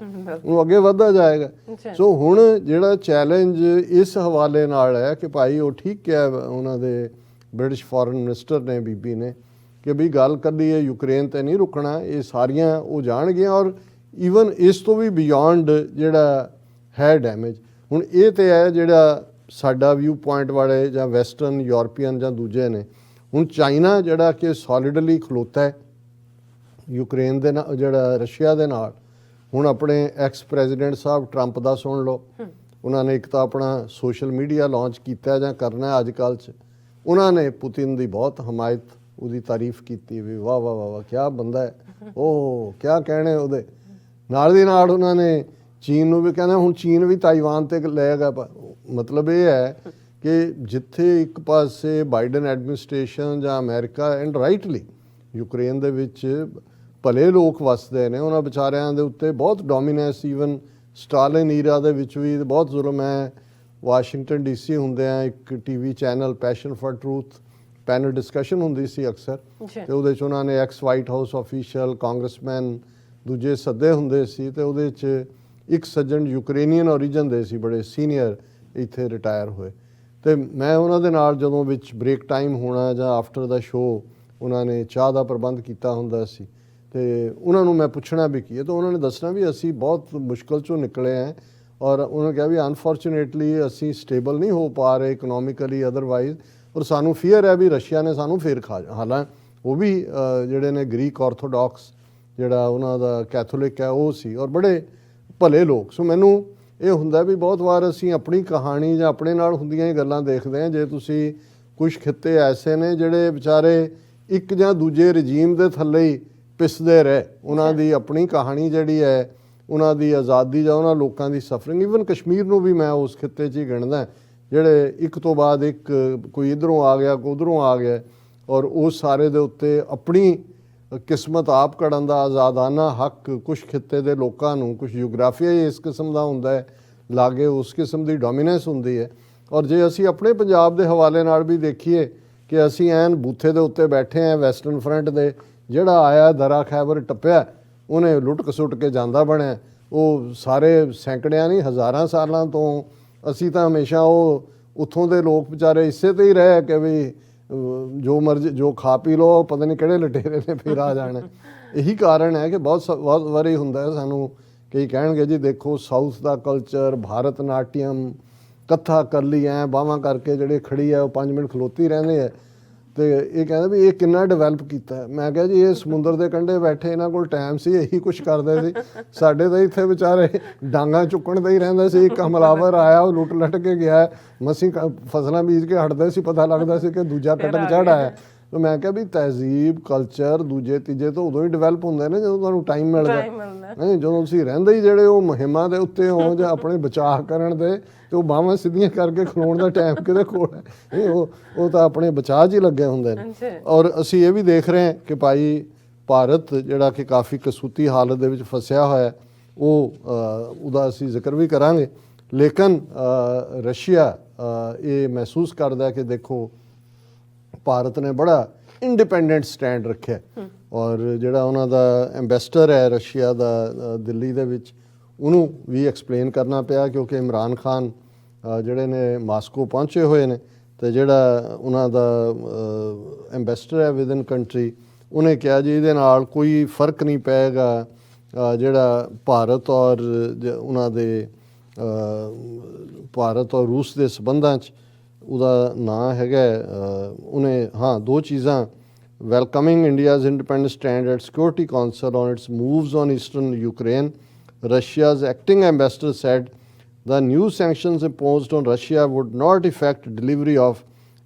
ਉਹ ਅੱਗੇ ਵੱਧਦਾ ਜਾਏਗਾ। ਸੋ ਹੁਣ ਜਿਹੜਾ ਚੈਲੰਜ ਇਸ ਹਵਾਲੇ ਨਾਲ ਹੈ ਕਿ ਭਾਈ ਉਹ ਠੀਕ ਕਿਹਾ ਉਹਨਾਂ ਦੇ ਬ੍ਰਿਟਿਸ਼ ਫੋਰਨ ਮਿਨਿਸਟਰ ਨੇ ਬੀਬੀ ਨੇ ਕਿ ਵੀ ਗੱਲ ਕਦੀ ਇਹ ਯੂਕਰੇਨ ਤੇ ਨਹੀਂ ਰੁਕਣਾ, ਇਹ ਸਾਰੀਆਂ ਉਹ ਜਾਣਗੀਆਂ। ਔਰ ਈਵਨ ਇਸ ਤੋਂ ਵੀ ਬਿਯੋਂਡ ਜਿਹੜਾ ਹੈ ਡੈਮੇਜ। ਹੁਣ ਇਹ ਤੇ ਹੈ ਜਿਹੜਾ ਸਾਡਾ ਵਿਊ ਪੁਆਇੰਟ ਵਾਲੇ ਜਾਂ ਵੈਸਟਰਨ ਯੂਰਪੀਅਨ ਜਾਂ ਦੂਜੇ ਨੇ। ਹੁਣ ਚਾਈਨਾ ਜਿਹੜਾ ਕਿ ਸੋਲਿਡਲੀ ਖਲੋਤਾ ਹੈ ਯੂਕਰੇਨ ਦੇ ਨਾਲ, ਜਿਹੜਾ ਰਸ਼ੀਆ ਦੇ ਨਾਲ। ਹੁਣ ਆਪਣੇ ਐਕਸ ਪ੍ਰੈਜ਼ੀਡੈਂਟ ਸਾਹਿਬ ਟਰੰਪ ਦਾ ਸੁਣ ਲਓ, ਉਹਨਾਂ ਨੇ ਇੱਕ ਤਾਂ ਆਪਣਾ ਸੋਸ਼ਲ ਮੀਡੀਆ ਲਾਂਚ ਕੀਤਾ ਜਾਂ ਕਰਨਾ ਅੱਜ ਕੱਲ੍ਹ 'ਚ, ਉਹਨਾਂ ਨੇ ਪੁਤਿਨ ਦੀ ਬਹੁਤ ਹਮਾਇਤ, ਉਹਦੀ ਤਾਰੀਫ ਕੀਤੀ ਵੀ ਵਾਹ ਵਾਹ ਵਾਹ ਵਾਹ ਕਿਆ ਬੰਦਾ ਹੈ, ਉਹ ਕਿਆ ਕਹਿਣੇ ਉਹਦੇ। ਨਾਲ ਦੀ ਨਾਲ ਉਹਨਾਂ ਨੇ ਚੀਨ ਨੂੰ ਵੀ ਕਹਿੰਦਾ ਹੁਣ ਚੀਨ ਵੀ ਤਾਈਵਾਨ ਤੇ ਲਏਗਾ। ਮਤਲਬ ਇਹ ਹੈ ਕਿ ਜਿੱਥੇ ਇੱਕ ਪਾਸੇ ਬਾਈਡਨ ਐਡਮਿਨਿਸਟ੍ਰੇਸ਼ਨ ਜਾਂ ਅਮਰੀਕਾ ਐਂਡ ਰਾਈਟਲੀ ਯੂਕਰੇਨ ਦੇ ਵਿੱਚ ਭਲੇ ਲੋਕ ਵਸਦੇ ਨੇ, ਉਹਨਾਂ ਵਿਚਾਰਿਆਂ ਦੇ ਉੱਤੇ ਬਹੁਤ ਡੋਮੀਨੈਂਸ, ਈਵਨ ਸਟਾਲਿਨ ਈਰਾ ਦੇ ਵਿੱਚ ਵੀ ਬਹੁਤ ਜ਼ੁਲਮ ਹੈ। ਵਾਸ਼ਿੰਗਟਨ DC ਹੁੰਦੇ ਆ ਇੱਕ TV channel passion for truth, panel discussion ਹੁੰਦੀ ਸੀ ਅਕਸਰ, ਤੇ ਉਹਦੇ 'ਚ ਉਹਨਾਂ ਨੇ ex White House official, congressman, ਦੂਜੇ ਸੱਦੇ ਹੁੰਦੇ ਸੀ। ਤੇ ਉਹਦੇ 'ਚ ਇੱਕ ਸੱਜਣ ਯੂਕਰੇਨੀਅਨ ਓਰੀਜਨ ਦੇ ਸੀ, ਬੜੇ ਸੀਨੀਅਰ, ਇੱਥੇ ਰਿਟਾਇਰ ਹੋਏ। ਤੇ ਮੈਂ ਉਹਨਾਂ ਦੇ ਨਾਲ ਜਦੋਂ ਵਿੱਚ ਬ੍ਰੇਕ ਟਾਈਮ ਹੋਣਾ ਜਾਂ ਆਫਟਰ ਦਾ ਸ਼ੋਅ, ਉਹਨਾਂ ਨੇ ਚਾਹ ਦਾ ਪ੍ਰਬੰਧ ਕੀਤਾ ਹੁੰਦਾ ਸੀ, ਤੇ ਉਹਨਾਂ ਨੂੰ ਮੈਂ ਪੁੱਛਣਾ ਵੀ ਕੀ ਹੈ, ਤਾਂ ਉਹਨਾਂ ਨੇ ਦੱਸਣਾ ਵੀ ਅਸੀਂ ਬਹੁਤ ਮੁਸ਼ਕਲ 'ਚੋਂ ਨਿਕਲੇ ਹਾਂ। ਔਰ ਉਹਨਾਂ ਨੇ ਕਿਹਾ ਵੀ ਅਨਫੋਰਚੂਨੇਟਲੀ ਅਸੀਂ ਸਟੇਬਲ ਨਹੀਂ ਹੋ ਪਾ ਰਹੇ ਇਕਨੋਮਿਕਲੀ ਅਦਰਵਾਈਜ਼, ਔਰ ਸਾਨੂੰ ਫੀਅਰ ਹੈ ਵੀ ਰਸ਼ੀਆ ਨੇ ਸਾਨੂੰ ਫੇਰ ਖਾ। ਹਾਲਾਂਕਿ ਉਹ ਵੀ ਜਿਹੜੇ ਨੇ ਗ੍ਰੀਕ ਆਰਥੋਡਾਕਸ, ਜਿਹੜਾ ਉਹਨਾਂ ਦਾ ਕੈਥੋਲਿਕ ਹੈ ਉਹ ਸੀ, ਔਰ ਬੜੇ ਭਲੇ ਲੋਕ। ਸੋ ਮੈਨੂੰ ਇਹ ਹੁੰਦਾ ਵੀ ਬਹੁਤ ਵਾਰ ਅਸੀਂ ਆਪਣੀ ਕਹਾਣੀ ਜਾਂ ਆਪਣੇ ਨਾਲ ਹੁੰਦੀਆਂ ਹੀ ਗੱਲਾਂ ਦੇਖਦੇ ਹਾਂ। ਜੇ ਤੁਸੀਂ ਕੁਝ ਖਿੱਤੇ ਐਸੇ ਨੇ ਜਿਹੜੇ ਵਿਚਾਰੇ ਇੱਕ ਜਾਂ ਦੂਜੇ ਰਜੀਮ ਦੇ ਥੱਲੇ ਹੀ ਪਿਸਦੇ ਰਹੇ, ਉਹਨਾਂ ਦੀ ਆਪਣੀ ਕਹਾਣੀ ਜਿਹੜੀ ਹੈ, ਉਹਨਾਂ ਦੀ ਆਜ਼ਾਦੀ ਜਾਂ ਉਹਨਾਂ ਲੋਕਾਂ ਦੀ ਸਫਰਿੰਗ, ਈਵਨ ਕਸ਼ਮੀਰ ਨੂੰ ਵੀ ਮੈਂ ਉਸ ਖਿੱਤੇ 'ਚ ਹੀ ਗਿਣਦਾ, ਜਿਹੜੇ ਇੱਕ ਤੋਂ ਬਾਅਦ ਇੱਕ, ਕੋਈ ਇੱਧਰੋਂ ਆ ਗਿਆ, ਕੋਈ ਉੱਧਰੋਂ ਆ ਗਿਆ, ਔਰ ਉਸ ਸਾਰੇ ਦੇ ਉੱਤੇ ਆਪਣੀ ਕਿਸਮਤ ਆਪ ਘੜਨ ਦਾ ਆਜ਼ਾਦਾਨਾ ਹੱਕ ਕੁਛ ਖਿੱਤੇ ਦੇ ਲੋਕਾਂ ਨੂੰ, ਕੁਛ ਜੀਓਗ੍ਰਾਫੀਆ ਹੀ ਇਸ ਕਿਸਮ ਦਾ ਹੁੰਦਾ ਹੈ, ਲਾਗੇ ਉਸ ਕਿਸਮ ਦੀ ਡੋਮੀਨੈਂਸ ਹੁੰਦੀ ਹੈ। ਔਰ ਜੇ ਅਸੀਂ ਆਪਣੇ ਪੰਜਾਬ ਦੇ ਹਵਾਲੇ ਨਾਲ ਵੀ ਦੇਖੀਏ ਕਿ ਅਸੀਂ ਐਨ ਬੂਥੇ ਦੇ ਉੱਤੇ ਬੈਠੇ ਹਾਂ ਵੈਸਟਰਨ ਫਰੰਟ ਦੇ, ਜਿਹੜਾ ਆਇਆ ਦਰਾ ਖੈਬਰ ਟੱਪਿਆ, ਉਹਨੇ ਲੁੱਟ ਖਸੁੱਟ ਕੇ ਜਾਂਦਾ ਬਣਿਆ। ਉਹ ਸਾਰੇ ਸੈਂਕੜਿਆਂ ਨਹੀਂ ਹਜ਼ਾਰਾਂ ਸਾਲਾਂ ਤੋਂ ਅਸੀਂ ਤਾਂ ਹਮੇਸ਼ਾ ਉਹ ਉੱਥੋਂ ਦੇ ਲੋਕ ਵਿਚਾਰੇ ਇਸੇ ਤੇ ਹੀ ਰਹੇ ਕਿ ਵੀ ਜੋ ਮਰਜ਼ੀ ਜੋ ਖਾ ਪੀ ਲਓ, ਪਤਾ ਨਹੀਂ ਕਿਹੜੇ ਲਟੇਰੇ ਨੇ ਫਿਰ ਆ ਜਾਣਾ। ਇਹੀ ਕਾਰਨ ਹੈ ਕਿ ਬਹੁਤ ਵਾਰੀ ਹੁੰਦਾ ਹੈ ਸਾਨੂੰ ਕਈ ਕਹਿਣਗੇ ਜੀ ਦੇਖੋ ਸਾਊਥ ਦਾ ਕਲਚਰ, ਭਾਰਤ ਨਾਟਿਅਮ, ਕੱਥਾ ਕਰ ਲਈ, ਐਂ ਬਾਹਾਂ ਕਰਕੇ ਜਿਹੜੇ ਖੜੀ ਹੈ ਉਹ 5 ਮਿੰਟ ਖਲੋਤੀ ਰਹਿੰਦੇ ਹੈ, ਤੇ ਇਹ ਕਹਿੰਦੇ ਵੀ ਇਹ ਕਿੰਨਾ ਡਿਵੈਲਪ ਕੀਤਾ ਹੈ। ਮੈਂ ਕਿਹਾ ਜੀ ਇਹ ਸਮੁੰਦਰ ਦੇ ਕੰਢੇ ਬੈਠੇ, ਇਹਨਾਂ ਕੋਲ ਟਾਈਮ ਸੀ, ਇਹੀ ਕੁਛ ਕਰਦੇ ਸੀ। ਸਾਡੇ ਤਾਂ ਇੱਥੇ ਵਿਚਾਰੇ ਡਾਂਗਾ ਚੁੱਕਣ ਦਾ ਹੀ ਰਹਿੰਦਾ ਸੀ। ਇੱਕ ਹਮਲਾਵਰ ਆਇਆ, ਉਹ ਲੁੱਟ ਲੱਟ ਕੇ ਗਿਆ, ਮਸੀਂ ਫਸਲਾਂ ਬੀਜ ਕੇ ਹਟਦੇ ਸੀ, ਪਤਾ ਲੱਗਦਾ ਸੀ ਕਿ ਦੂਜਾ ਕਟਕ ਚੜ੍ਹ ਆਇਆ। ਤਾਂ ਮੈਂ ਕਿਹਾ ਵੀ ਤਹਿਜ਼ੀਬ, ਕਲਚਰ ਦੂਜੇ ਤੀਜੇ ਤੋਂ ਉਦੋਂ ਹੀ ਡਿਵੈਲਪ ਹੁੰਦੇ ਨੇ ਜਦੋਂ ਤੁਹਾਨੂੰ ਟਾਈਮ ਮਿਲਦਾ। ਨਹੀਂ, ਜਦੋਂ ਤੁਸੀਂ ਰਹਿੰਦੇ ਹੀ ਜਿਹੜੇ ਉਹ ਮੁਹਿੰਮਾਂ ਦੇ ਉੱਤੇ ਹੋ ਜਾਂ ਆਪਣੇ ਬਚਾਅ ਕਰਨ ਦੇ, ਤੇ ਉਹ ਬਾਹਾਂ ਸਿੱਧੀਆਂ ਕਰਕੇ ਖਲੋਣ ਦਾ ਟਾਈਮ ਕਿਹਦੇ ਕੋਲ ਹੈ? ਨਹੀਂ, ਉਹ ਤਾਂ ਆਪਣੇ ਬਚਾਅ 'ਚ ਹੀ ਲੱਗੇ ਹੁੰਦੇ ਨੇ। ਔਰ ਅਸੀਂ ਇਹ ਵੀ ਦੇਖ ਰਹੇ ਹਾਂ ਕਿ ਭਾਈ ਭਾਰਤ ਜਿਹੜਾ ਕਿ ਕਾਫੀ ਕਸੂਤੀ ਹਾਲਤ ਦੇ ਵਿੱਚ ਫਸਿਆ ਹੋਇਆ, ਉਹਦਾ ਅਸੀਂ ਜ਼ਿਕਰ ਵੀ ਕਰਾਂਗੇ। ਲੇਕਿਨ ਰਸ਼ੀਆ ਇਹ ਮਹਿਸੂਸ ਕਰਦਾ ਕਿ ਦੇਖੋ ਭਾਰਤ ਨੇ ਬੜਾ ਇੰਡੀਪੈਂਡੈਂਟ ਸਟੈਂਡ ਰੱਖਿਆ, ਔਰ ਜਿਹੜਾ ਉਹਨਾਂ ਦਾ ਐਂਬੈਸਡਰ ਹੈ ਰਸ਼ੀਆ ਦਾ ਦਿੱਲੀ ਦੇ ਵਿੱਚ, ਉਹਨੂੰ ਵੀ ਐਕਸਪਲੇਨ ਕਰਨਾ ਪਿਆ ਕਿਉਂਕਿ ਇਮਰਾਨ ਖਾਨ ਜਿਹੜੇ ਨੇ ਮਾਸਕੋ ਪਹੁੰਚੇ ਹੋਏ ਨੇ, ਤੇ ਜਿਹੜਾ ਉਹਨਾਂ ਦਾ ਐਂਬੈਸਡਰ ਹੈ ਵਿਦਨ ਕੰਟਰੀ, ਉਹਨੇ ਕਿਹਾ ਜੀ ਇਹਦੇ ਨਾਲ ਕੋਈ ਫਰਕ ਨਹੀਂ ਪਏਗਾ ਜਿਹੜਾ ਭਾਰਤ ਔਰ ਉਹਨਾਂ ਦੇ ਭਾਰਤ ਔਰ ਰੂਸ ਦੇ ਸਬੰਧਾਂ 'ਚ। ਉਹਦਾ ਨਾਂ ਹੈਗਾ ਉਹਨੇ, ਹਾਂ, 2 ਚੀਜ਼ਾਂ, welcoming India's independent stand at security council on it's moves on eastern Ukraine. Russia's acting ambassador said the new sanctions imposed on Russia would not affect delivery of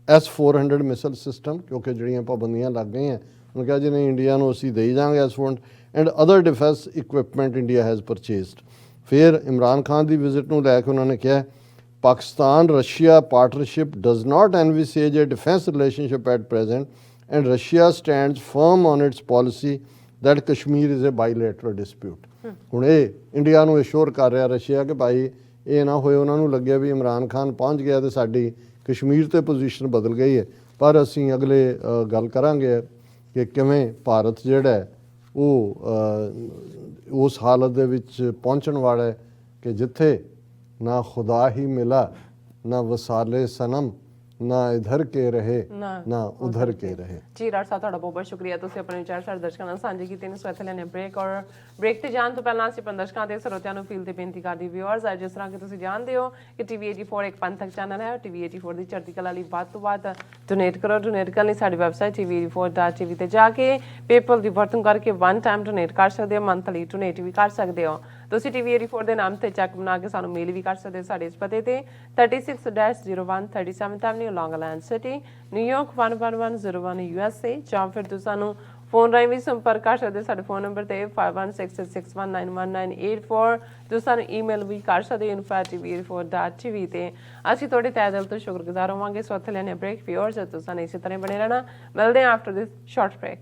S-400 missile system, ਕਿਉਂਕਿ ਜਿਹੜੀਆਂ ਪਾਬੰਦੀਆਂ ਲੱਗ ਗਈਆਂ, ਉਹਨੇ ਕਿਹਾ ਜੀ ਨਹੀਂ, India ਨੂੰ ਅਸੀਂ ਦੇਈ ਜਾਵਾਂਗੇ S-400 and other defense equipment India has purchased। ਫਿਰ ਇਮਰਾਨ ਖਾਨ ਦੀ ਵਿਜ਼ਿਟ ਨੂੰ ਲੈ ਕੇ ਉਹਨਾਂ ਨੇ ਕਿਹਾ Pakistan Russia partnership does not envisage a defense relationship at present and Russia stands firm on its policy that Kashmir is a bilateral dispute। ਹੁਣ ਇਹ India ਨੂੰ assure ਕਰ ਰਿਹਾ ਰਸ਼ੀਆ ਕਿ ਭਾਈ ਇਹ ਨਾ ਹੋਏ ਉਹਨਾਂ ਨੂੰ ਲੱਗਿਆ ਵੀ ਇਮਰਾਨ ਖਾਨ ਪਹੁੰਚ ਗਿਆ ਤੇ ਸਾਡੀ ਕਸ਼ਮੀਰ 'ਤੇ ਪੋਜੀਸ਼ਨ ਬਦਲ ਗਈ ਹੈ। ਪਰ ਅਸੀਂ ਅਗਲੇ ਗੱਲ ਕਰਾਂਗੇ ਕਿ ਕਿਵੇਂ ਭਾਰਤ ਜਿਹੜਾ ਹੈ ਉਹ ਉਸ ਹਾਲਤ ਦੇ ਵਿੱਚ ਪਹੁੰਚਣ ਵਾਲਾ ਹੈ ਕਿ ਜਿੱਥੇ ਨਾ ਖੁਦਾ ਹੀ ਮਿਲਾ ਨਾ ਵਸਾਲੇ ਸਨਮ ना इधर के रहे ना ना उधर के रहे। ਜੀ ਡਾਕਟਰ ਸਾਹਿਬ ਤੁਹਾਡਾ ਬਹੁਤ ਬਹੁਤ ਸ਼ੁਕਰੀਆ ਤੁਸੀਂ ਆਪਣੇ ਵਿਚਾਰ ਸਾਡੇ ਦਰਸ਼ਕਾਂ ਨਾਲ ਸਾਂਝੇ ਕੀਤੇ ਨੇ। ਸੋ ਇੱਥੇ ਲੈਣੇ ਬ੍ਰੇਕ ਔਰ ਬ੍ਰੇਕ ਤੇ ਜਾਣ ਤੋਂ ਪਹਿਲਾਂ ਅਸੀਂ ਆਪਣੇ ਦਰਸ਼ਕਾਂ ਤੇ ਸਰੋਤਿਆਂ ਨੂੰ ਫੀਲ ਤੇ ਬੇਨਤੀ ਕਰਦੀ ਵਿਊਅਰਸ ਅੱਜ ਜਿਸ ਤਰ੍ਹਾਂ ਕਿ ਤੁਸੀਂ ਜਾਣਦੇ ਹੋ ਕਿ ਟੀਵੀ 84 ਇੱਕ ਪੰਥਕ ਚੈਨਲ ਹੈ। ਟੀਵੀ 84 ਦੀ ਚੜ੍ਹਦੀ ਕਲਾ ਲਈ ਵੱਧ ਤੋਂ ਵੱਧ ਡੋਨੇਟ ਕਰੋ। ਡੋਨੇਟ ਕਰਨ ਲਈ ਸਾਡੀ ਵੈਬਸਾਈਟ tv84.tv ਤੇ ਜਾ ਕੇ ਪੇਪਲ ਦੀ ਵਰਤੋਂ ਕਰਕੇ ਵਨ ਟਾਈਮ ਡੋਨੇਟ ਕਰ ਸਕਦੇ ਹੋ, ਮੰਥਲੀ ਡੋਨੇਟ ਵੀ ਕਰ ਸਕਦੇ ਹੋ। ਤੁਸੀਂ ਟੀਵੀ 84 ਦੇ ਨਾਮ ਤੇ ਚੈੱਕ ਬਣਾ ਕੇ ਸਾਨੂੰ ਮੇਲ ਵੀ ਕਰ ਸਕਦੇ ਹੋ ਸਾਡੇ ਇਸ ਪਤੇ ਤੇ 36-01 37th Avenue Long Island City New York 11101 USA ਜਾਂ ਫਿਰ ਤੁਸੀਂ ਸਾਨੂੰ ਫੋਨ ਰਾਹੀਂ ਵੀ ਸੰਪਰਕ ਕਰ ਸਕਦੇ ਹੋ ਸਾਡੇ ਫੋਨ ਨੰਬਰ ਤੇ 516661911984 ਤੁਸੀਂ ਸਾਨੂੰ ਈਮੇਲ ਵੀ ਕਰ ਸਕਦੇ ਹੋ info@tv84.tv ਤੇ ਅਸੀਂ ਤੁਹਾਡੇ ਤਹਿ ਦਿਲ ਤੋਂ ਸ਼ੁਕਰਗੁਜ਼ਾਰ ਹੋਵਾਂਗੇ। ਸੋ ਇੱਥੇ ਲੈਣੇ ਬ੍ਰੇਕ ਵਿਊਅਰਸ ਤੁਸੀਂ ਸਾਨੂੰ ਇਸੇ ਤਰ੍ਹਾਂ ਬਣੇ ਰਹਿਣਾ। ਮਿਲਦੇ ਹਾਂ ਆਫਟਰ ਦਿਸ ਸ਼ਾਰਟ ਬ੍ਰੇਕ।